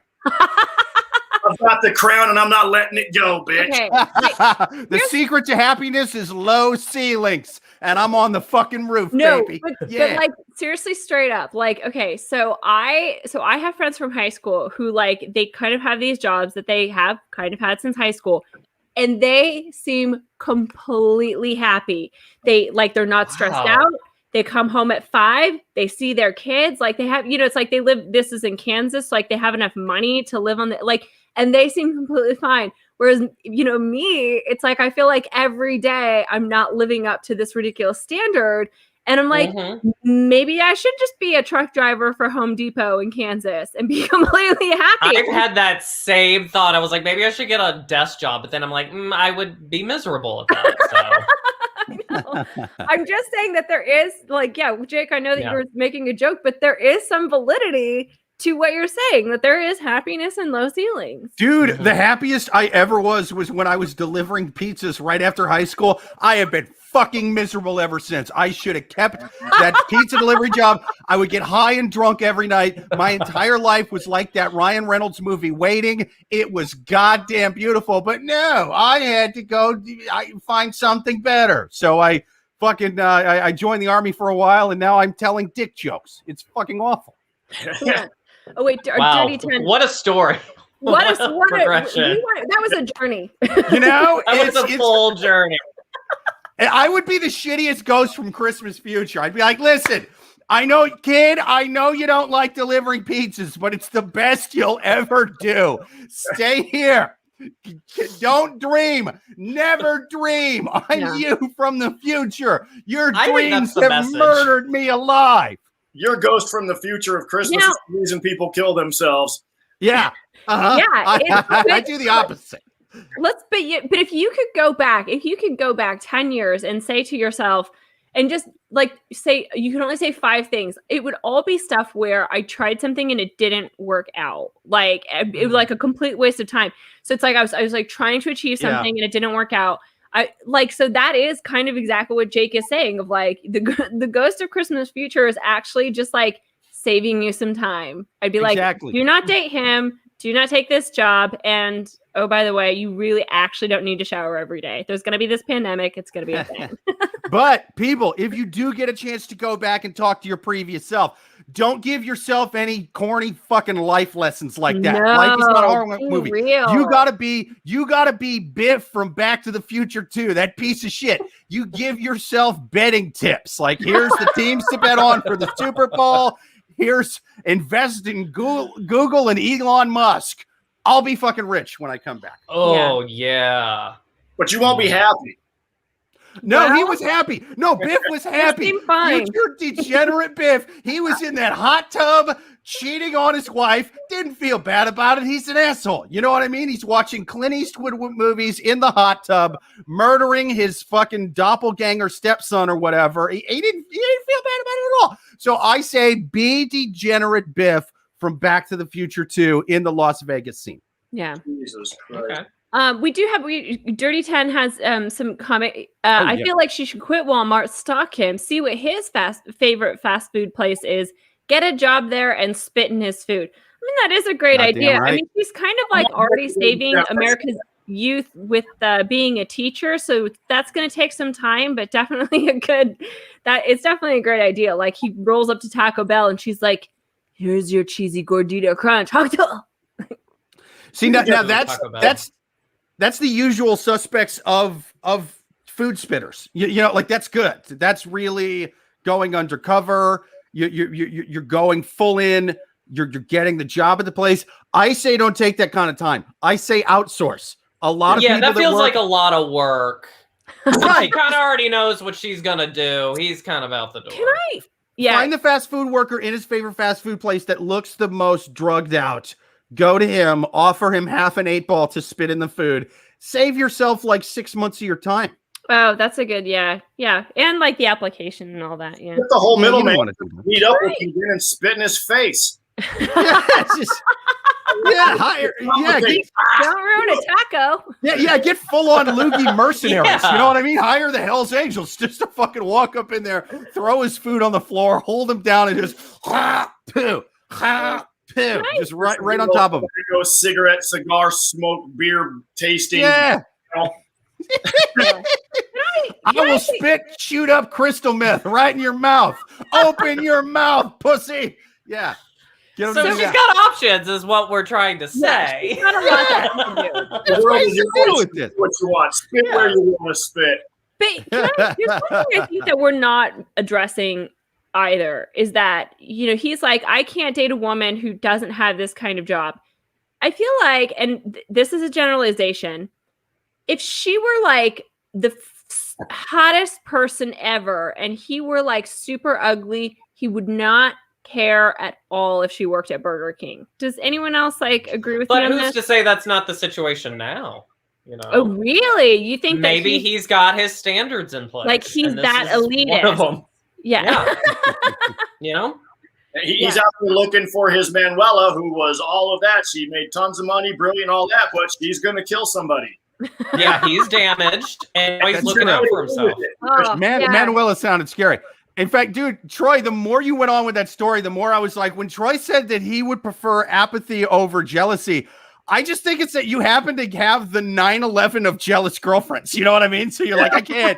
I've got the crown, and I'm not letting it go, bitch. Okay. The secret to happiness is low ceilings, and I'm on the fucking roof, baby. But like seriously, straight up, like okay, so I have friends from high school who like they kind of have these jobs that they have kind of had since high school, and they seem completely happy. They're not stressed out. They come home at 5. They see their kids. Like they have, it's like they live. This is in Kansas, so like they have enough money to live on and they seem completely fine. Whereas, me, it's like I feel like every day I'm not living up to this ridiculous standard. And I'm like, maybe I should just be a truck driver for Home Depot in Kansas and be completely happy. I've had that same thought. I was like, maybe I should get a desk job. But then I'm like, I would be miserable at that. So. I'm just saying that there is Jake, I know that you're making a joke, but there is some validity to what you're saying, that there is happiness and low ceilings. Dude, the happiest I ever was when I was delivering pizzas right after high school. I have been fucking miserable ever since. I should have kept that pizza delivery job. I would get high and drunk every night. My entire life was like that Ryan Reynolds movie, Waiting. It was goddamn beautiful, but no, I had to go find something better. So I fucking, I joined the army for a while, and now I'm telling dick jokes. It's fucking awful. Yeah. Oh wait, wow. Dirty 10. What a story! What a progression! That was a journey. That was a full journey. I would be the shittiest ghost from Christmas Future. I'd be like, listen, I know, kid, I know you don't like delivering pizzas, but it's the best you'll ever do. Stay here. Don't dream. Never dream. I'm you from the future. Your dreams have murdered me alive. Your ghost from the future of Christmas is the reason people kill themselves. Yeah. Uh-huh. Yeah. I do the opposite. But if you could go back 10 years and say to yourself, and just say, you can only say 5 things, it would all be stuff where I tried something and it didn't work out. Like it was like a complete waste of time. So it's like, I was like trying to achieve something and it didn't work out. So that is kind of exactly what Jake is saying, of like the ghost of Christmas Future is actually just like saving you some time. I'd be like, do not date him. Do not take this job. And oh, by the way, you really actually don't need to shower every day. There's going to be this pandemic. It's going to be a thing. But people, if you do get a chance to go back and talk to your previous self, don't give yourself any corny fucking life lessons like that. No, Life is not a horror be movie. real. You gotta be Biff from Back to the Future 2, that piece of shit. You give yourself betting tips. Like, here's the teams to bet on for the Super Bowl. Here's invest in Google and Elon Musk. I'll be fucking rich when I come back. Oh, yeah. But you won't be happy. No, he was happy. No, Biff was happy. seemed fine. Future degenerate Biff. He was in that hot tub cheating on his wife. Didn't feel bad about it. He's an asshole. You know what I mean? He's watching Clint Eastwood movies in the hot tub, murdering his fucking doppelganger stepson or whatever. He didn't feel bad about it at all. So I say be degenerate Biff from Back to the Future 2 in the Las Vegas scene. Yeah. Jesus Christ. Okay. We do have Dirty 10 has some comment. I feel like she should quit Walmart, stalk him, see what his favorite fast food place is, get a job there, and spit in his food. I mean, that is a great idea. Right. I mean, she's kind of like already saving America's youth with being a teacher, so that's going to take some time, but definitely it's definitely a great idea. Like, he rolls up to Taco Bell and she's like, "Here's your cheesy gordita crunch." See, now that's the usual suspects of food spitters. You know, like, that's good. That's really going undercover. You're going full in. You're getting the job at the place. I say don't take that kind of time. I say outsource. A lot of people that feels like a lot of work. Right. She kind of already knows what she's gonna do. He's kind of out the door. Can I? Yeah. Find the fast food worker in his favorite fast food place that looks the most drugged out. Go to him, offer him half an 8-ball to spit in the food. Save yourself like 6 months of your time. Oh, that's a good, yeah. And like the application and all that, yeah. Get the whole middleman want to do that. meet up with him and spit in his face. Hire. Yeah, Don't ruin a taco. Get full on loogie mercenaries. Yeah. You know what I mean? Hire the Hells Angels just to fucking walk up in there, throw his food on the floor, hold him down, and just poo, just right on top of him. Go cigarette, cigar, smoke, beer tasting. Yeah. You know? I will spit, shoot up crystal meth right in your mouth. Open your mouth, pussy. Yeah. Get him So to she's do that. got options, is what we're trying to say. She's got a lot to do. The world is What your do voice. with this? What you want. Spit where you want to spit. But here's one thing I think that we're not addressing either is that, he's like, I can't date a woman who doesn't have this kind of job. I feel like, and this is a generalization, if she were like the hottest person ever and he were like super ugly, he would not care at all if she worked at Burger King. Does anyone else like agree with me But on who's this? to say that's not the situation now? You know, Oh, really? You think maybe that he's got his standards in place. like he's and this that is one of elitist? them. Yeah. You know, He's out there looking for his Manuela, who was all of that. She made tons of money, brilliant, all that, but she's going to kill somebody. yeah, he's damaged and he's That's looking true. out for himself. Oh, yeah. Manuela sounded scary. In fact, dude, Troy, the more you went on with that story, the more I was like, when Troy said that he would prefer apathy over jealousy, I just think it's that you happen to have the 9/11 of jealous girlfriends. You know what I mean? So you're like, I can't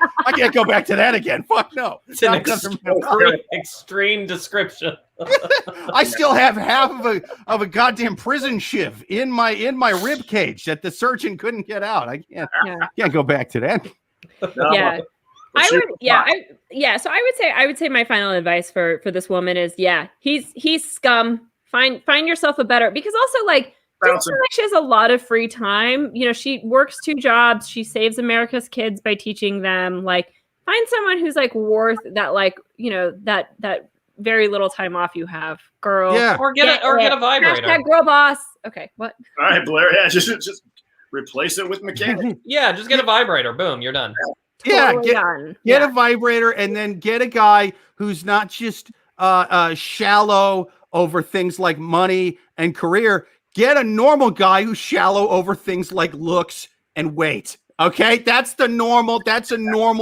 go back to that again. Fuck no. It's an extreme description. I still have half of a goddamn prison shiv in my rib cage that the surgeon couldn't get out. I can't go back to that. No. Yeah. So I would say my final advice for this woman is, he's scum. Find yourself a better, because also like, just feel like she has a lot of free time. She works 2 jobs. She saves America's kids by teaching them. Like, find someone who's like worth that, like, that very little time off you have, girl. Yeah. Or get a vibrator. Hashtag girl boss. Okay, what? All right, Blair. Yeah, just replace it with mechanic. Yeah, just get a vibrator. Boom, you're done. Totally done. Get a vibrator, and then get a guy who's not just shallow over things like money and career. Get a normal guy who's shallow over things like looks and weight. Okay, that's a normal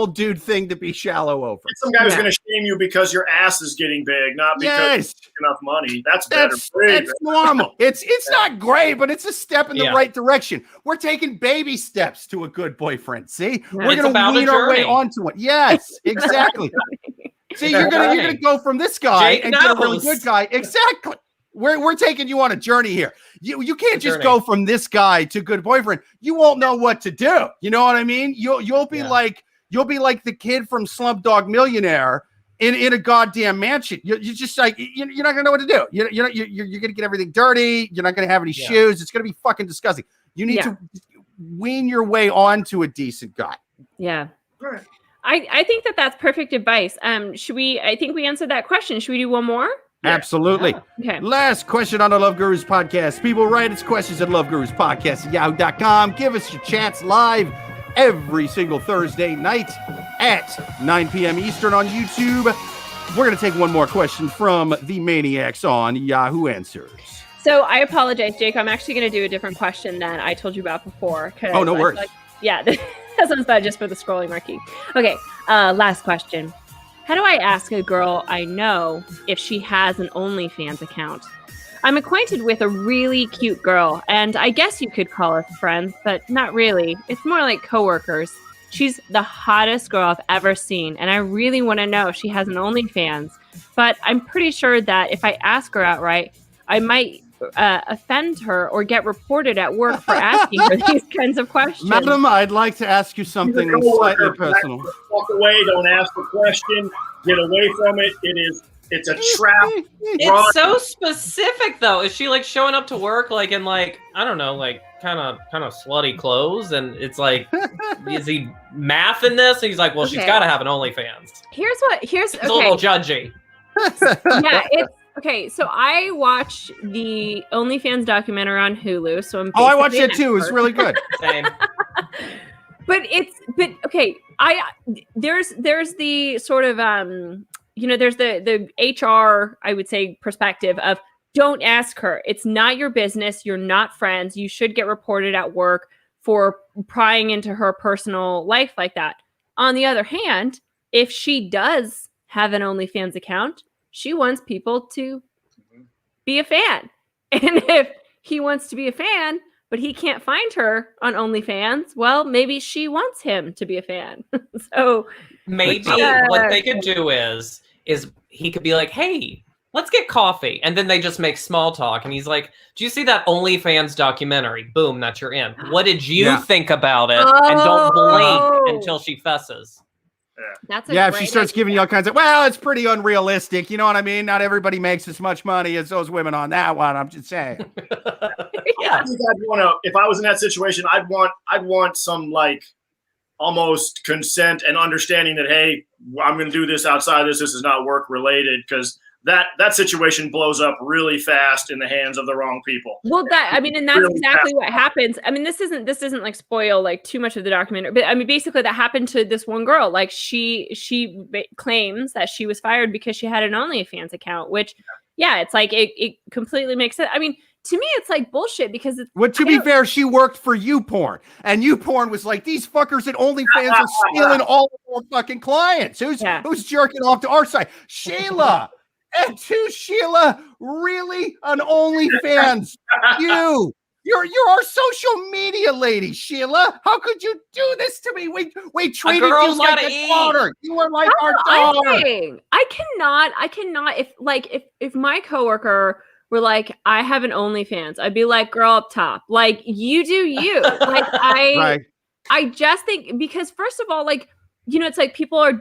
dude thing to be shallow over. Get some guy who's going to shame you because your ass is getting big, not because you have enough money. That's better. That's normal. It's not great, but it's a step in the right direction. We're taking baby steps to a good boyfriend. See, we're going to wean our way onto it. Yes, exactly. See, you're gonna go from this guy Jake and get a really knows. good guy. Exactly. We're taking you on a journey here. You can't just go from this guy to good boyfriend. You won't know what to do. You know what I mean? You'll be like the kid from Slumdog Millionaire in a goddamn mansion. You're just like you're not gonna know what to do. You're gonna get everything dirty. You're not gonna have any shoes. It's gonna be fucking disgusting. You need to wean your way onto a decent guy. Yeah. I think that's perfect advice. Should we? I think we answered that question. Should we do one more? Absolutely. Okay. Last question on the Love Gurus podcast. People write us questions at loveguruspodcast@yahoo.com. Give us your chance live every single Thursday night at 9 p.m. Eastern on YouTube. We're going to take one more question from the Maniacs on Yahoo Answers. So I apologize, Jake. I'm actually going to do a different question than I told you about before. Oh, no worries. This one's not just for the scrolling marquee. Okay, last question. How do I ask a girl I know if she has an OnlyFans account? I'm acquainted with a really cute girl, and I guess you could call her friends, but not really. It's more like coworkers. She's the hottest girl I've ever seen, and I really want to know if she has an OnlyFans. But I'm pretty sure that if I ask her outright, I might offend her or get reported at work for asking her these kinds of questions. Madam, I'd like to ask you something slightly personal. Walk away. Don't ask the question. Get away from it. It's a trap. It's so specific, though. Is she like showing up to work like in like I don't know, like kind of slutty clothes? And it's like, is he mathing this? And he's like, well, she's got to have an OnlyFans. Here's a little judgy. Yeah, it's okay. So I watched the OnlyFans documentary on Hulu. So I watched it too. It's really good. Same. But okay. There's the sort of there's the HR, I would say, perspective of don't ask her. It's not your business. You're not friends. You should get reported at work for prying into her personal life like that. On the other hand, if she does have an OnlyFans account, she wants people to be a fan. And if he wants to be a fan, but he can't find her on OnlyFans, well, maybe she wants him to be a fan. So maybe what they could do is he could be like, hey, let's get coffee. And then they just make small talk. And he's like, do you see that OnlyFans documentary? Boom, that's your in. What did you think about it? And don't blink until she fesses. If she starts giving you all kinds of, well, it's pretty unrealistic. You know what I mean? Not everybody makes as much money as those women on that one. I'm just saying. I think if I was in that situation, I'd want some like almost consent and understanding that, hey, I'm going to do this outside this. This is not work related, because that situation blows up really fast in the hands of the wrong people. Well, and that's really exactly what happens. I mean, this isn't like spoil like too much of the documentary, but I mean, basically that happened to this one girl. Like she claims that she was fired because she had an OnlyFans account, which it's like it completely makes sense. I mean, to me, it's like bullshit because to be fair, she worked for YouPorn, and YouPorn was like, these fuckers at OnlyFans are stealing all of our fucking clients. Who's jerking off to our site? Sheila. And to Sheila, really? An OnlyFans? You're our social media lady, Sheila. How could you do this to me? We treated you like a daughter. You were like our daughter. I cannot. If my coworker were like, I have an OnlyFans, I'd be like, girl up top, like you do you. Like I just think because first of all, like. It's like people are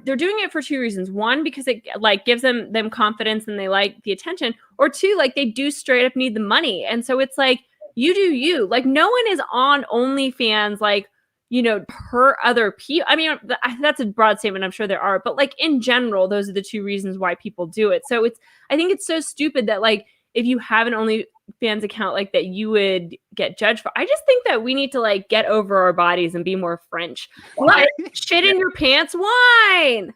they're doing it for two reasons. One, because it like gives them confidence and they like the attention, or two, like they do straight up need the money. And so it's like, you do you. Like no one is on OnlyFans like, per other people. I mean, that's a broad statement. I'm sure there are, but like in general, those are the two reasons why people do it. So I think it's so stupid that like if you have an OnlyFans account like that, you would get judged for. I just think that we need to like get over our bodies and be more French. What? Shit in your pants wine.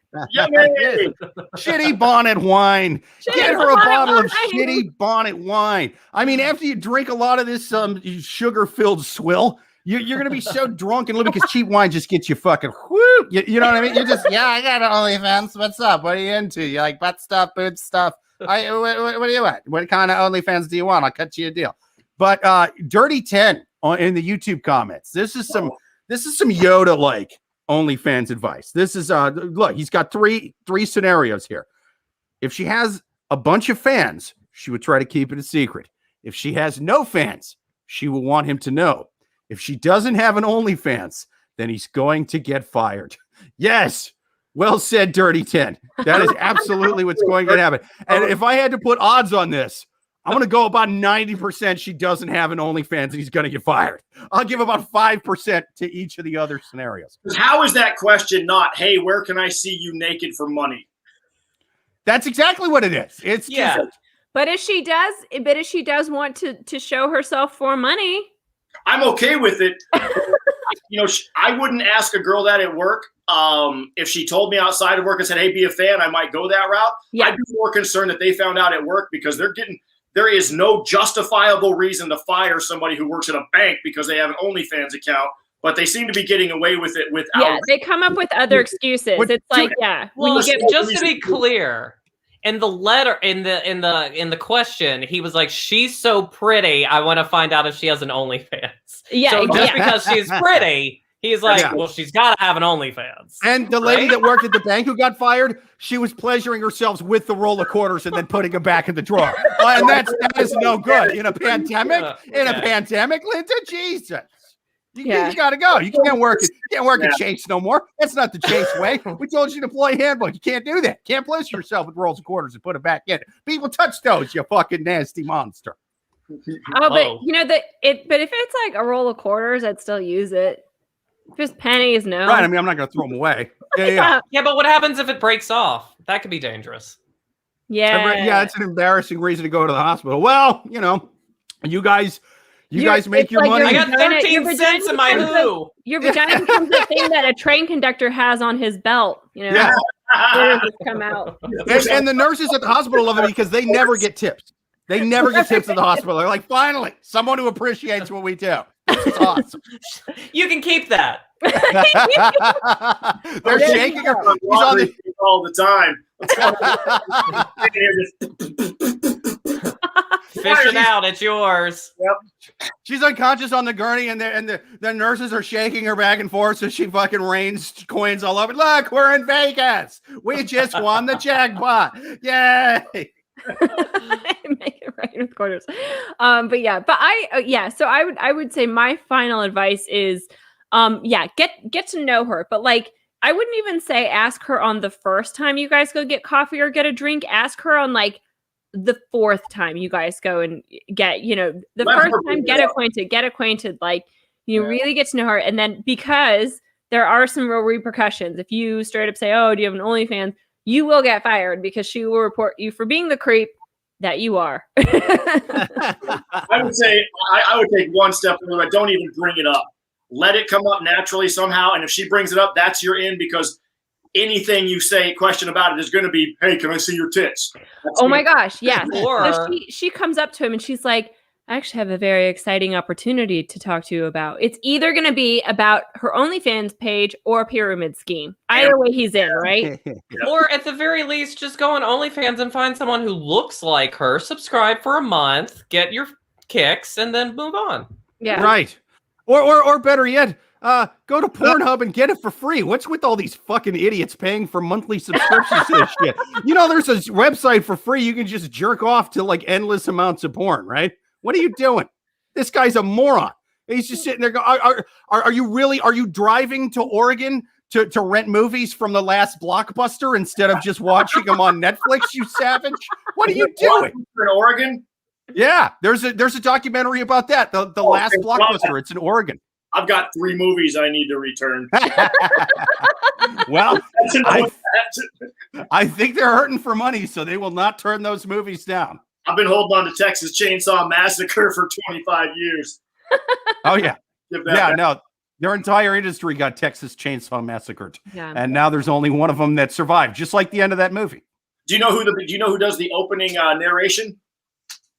Shitty bonnet wine. Get her a bottle of shitty bonnet wine. I mean, after you drink a lot of this sugar-filled swill, you're going to be so drunk and living because cheap wine just gets you fucking whoo. You know what I mean? You're just, I got an OnlyFans. What's up? What are you into? You like butt stuff, boob stuff? What do you want? What kind of OnlyFans do you want? I'll cut you a deal. But Dirty 10 in the YouTube comments. This is some Yoda like OnlyFans advice. This is look, he's got three scenarios here. If she has a bunch of fans, she would try to keep it a secret. If she has no fans, she will want him to know. If she doesn't have an OnlyFans, then he's going to get fired. Yes. Well said, Dirty 10. That is absolutely what's going to happen. And if I had to put odds on this, I'm going to go about 90% she doesn't have an OnlyFans and he's going to get fired. I'll give about 5% to each of the other scenarios. How is that question not, hey, where can I see you naked for money? That's exactly what it is. It's just, but if she does want to show herself for money, I'm okay with it. I wouldn't ask a girl that at work. If she told me outside of work and said, hey, be a fan, I might go that route. Yeah. I'd be more concerned that they found out at work because there is no justifiable reason to fire somebody who works at a bank because they have an OnlyFans account, but they seem to be getting away with it without. Yeah, they come up with other excuses. It's like, Well, when you get just to be clear, in the letter, in the question, he was like, she's so pretty, I want to find out if she has an OnlyFans. Yeah, so just because she's pretty, he's like, well, she's got to have an OnlyFans. And the lady that worked at the bank who got fired, she was pleasuring herself with the roll of quarters and then putting them back in the drawer. And that is no good in a pandemic. In a pandemic, Linda, Jesus. You got to go. You can't work at Chase no more. That's not the Chase way. We told you to play handbook. You can't do that. Can't pleasure yourself with rolls of quarters and put it back in. People touch those, you fucking nasty monster. Oh, but but if it's like a roll of quarters, I'd still use it. Just pennies, no. Right. I mean, I'm not going to throw them away. Yeah. But what happens if it breaks off? That could be dangerous. Yeah. It's an embarrassing reason to go to the hospital. Well, you guys make your like money. I got 13 cents in my Hulu. Your vagina becomes the thing that a train conductor has on his belt. Yeah. Come out. And the nurses at the hospital love it because they never get tips. They never get tips at the hospital. They're like, finally, someone who appreciates what we do. This is awesome. You can keep that. They're shaking her. He's on the all the time. Fish it out. It's yours. Yep. She's unconscious on the gurney, and the nurses are shaking her back and forth, so she fucking rains coins all over. Look, we're in Vegas. We just won the jackpot. Yay! Make it right with quarters. So I would say my final advice is, get to know her, but like, I wouldn't even say ask her on the first time you guys go get coffee or get a drink. Ask her on like the fourth time you guys go and get, the first time, get acquainted, like really get to know her. And then, because there are some real repercussions, if you straight up say, oh, do you have an OnlyFans? You will get fired because she will report you for being the creep that you are. I would say I would take one step further. Don't even bring it up. Let it come up naturally somehow. And if she brings it up, that's your in, because anything you say, question about it, is going to be, hey, can I see your tits? That's my gosh. Yeah. Or so she comes up to him and she's like, I actually have a very exciting opportunity to talk to you about. It's either going to be about her OnlyFans page or a pyramid scheme. Either way, he's in, right? Or at the very least, just go on OnlyFans and find someone who looks like her, subscribe for a month, get your kicks, and then move on. Yeah. Right. Or better yet, go to Pornhub and get it for free. What's with all these fucking idiots paying for monthly subscriptions to this shit? There's a website for free. You can just jerk off to like endless amounts of porn, right? What are you doing? This guy's a moron. He's just sitting there going, are you driving to Oregon to rent movies from the last Blockbuster instead of just watching them on Netflix, you savage? What are you doing? In Oregon? Yeah, there's a documentary about that. The last Blockbuster. It's in Oregon. I've got 3 movies I need to return. Well, I think they're hurting for money, so they will not turn those movies down. I've been holding on to Texas Chainsaw Massacre for 25 years. Oh, yeah. Yeah, no. Their entire industry got Texas Chainsaw massacred. Yeah. And now there's only one of them that survived, just like the end of that movie. Do you know who does the opening narration?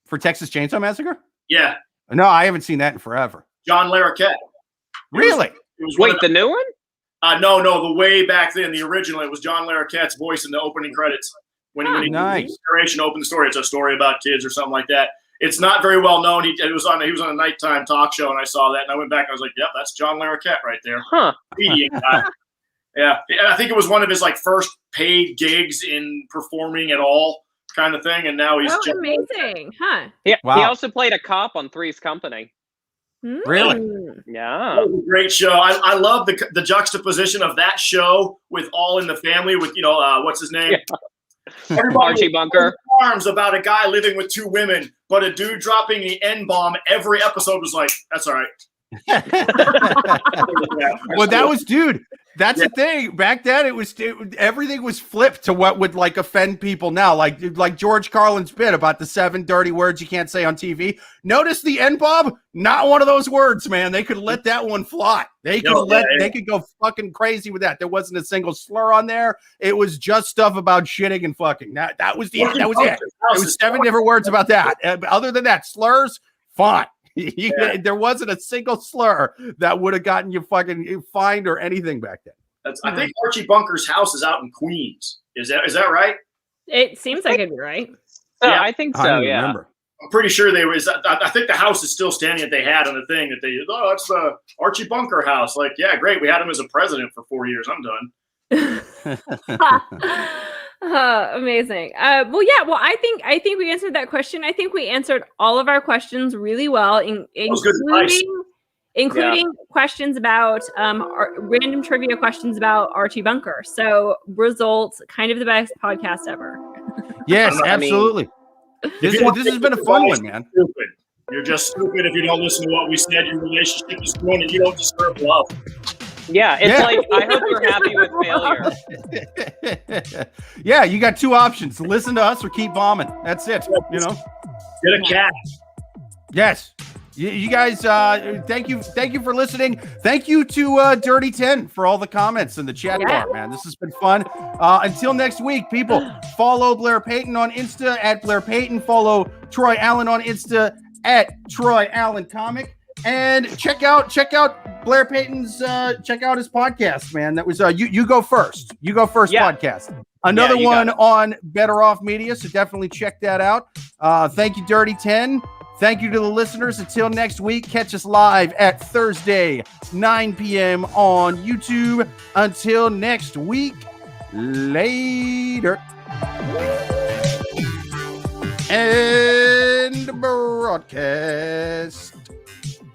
For Texas Chainsaw Massacre? Yeah. No, I haven't seen that in forever. John Larroquette. Really? Wait, the new one? No, the way back then, the original, it was John Larroquette's voice in the opening credits. When he nice. Narration opened the story. It's a story about kids or something like that. It's not very well known. He was on a nighttime talk show, and I saw that, and I went back and I was like, "Yep, that's John Larroquette right there." Huh. Comedian guy. Yeah, I think it was one of his like first paid gigs in performing at all, kind of thing. And now he's just amazing, huh? Yeah, Wow. he also played a cop on Three's Company. Really? Yeah, that was a great show. I love the juxtaposition of that show with All in the Family with what's his name? Yeah. Archie Bunker. Arms about a guy living with two women, but a dude dropping the N-bomb every episode was like, that's all right. Well, that was, dude. That's the thing. Back then, everything was flipped to what would like offend people now. Like George Carlin's bit about the 7 dirty words you can't say on TV. Notice the N-bomb, not one of those words, man. They could let that one fly. They could go fucking crazy with that. There wasn't a single slur on there. It was just stuff about shitting and fucking. That was it. It was 7 different words about that. Other than that, slurs, fine. There wasn't a single slur that would have gotten you fucking fined or anything back then. I think Archie Bunker's house is out in Queens. Is that right? It seems like it'd be right. Yeah, I think so. I don't yeah, remember. I'm pretty sure they was. I think the house is still standing that they had on the thing that they. Oh, it's the Archie Bunker house. Like, yeah, great. We had him as a president for 4 years. I'm done. Amazing. I think we answered that question. I think we answered all of our questions really well, including questions about random trivia questions about Archie Bunker. So results, kind of the best podcast ever. Yes, absolutely. This has been a fun one, man. Stupid. You're just stupid if you don't listen to what we said. Your relationship is ruined and you don't deserve love. Yeah, it's like, I hope you're happy with failure. Yeah, you got 2 options. Listen to us or keep bombing. That's it. You know? Get a cat. Yes. You guys, thank you for listening. Thank you to Dirty 10 for all the comments in the chat bar, man. This has been fun. Until next week, people, follow Blair Peyton on Insta at Blair Peyton. Follow Troy Allen on Insta at Troy Allen Comic. And check out Blair Peyton's check out his podcast, man. That was you go first. You go first podcast. Another one on Better Off Media, so definitely check that out. Thank you, Dirty 10. Thank you to the listeners. Until next week, catch us live at Thursday, 9 p.m. on YouTube. Until next week, later. And broadcast.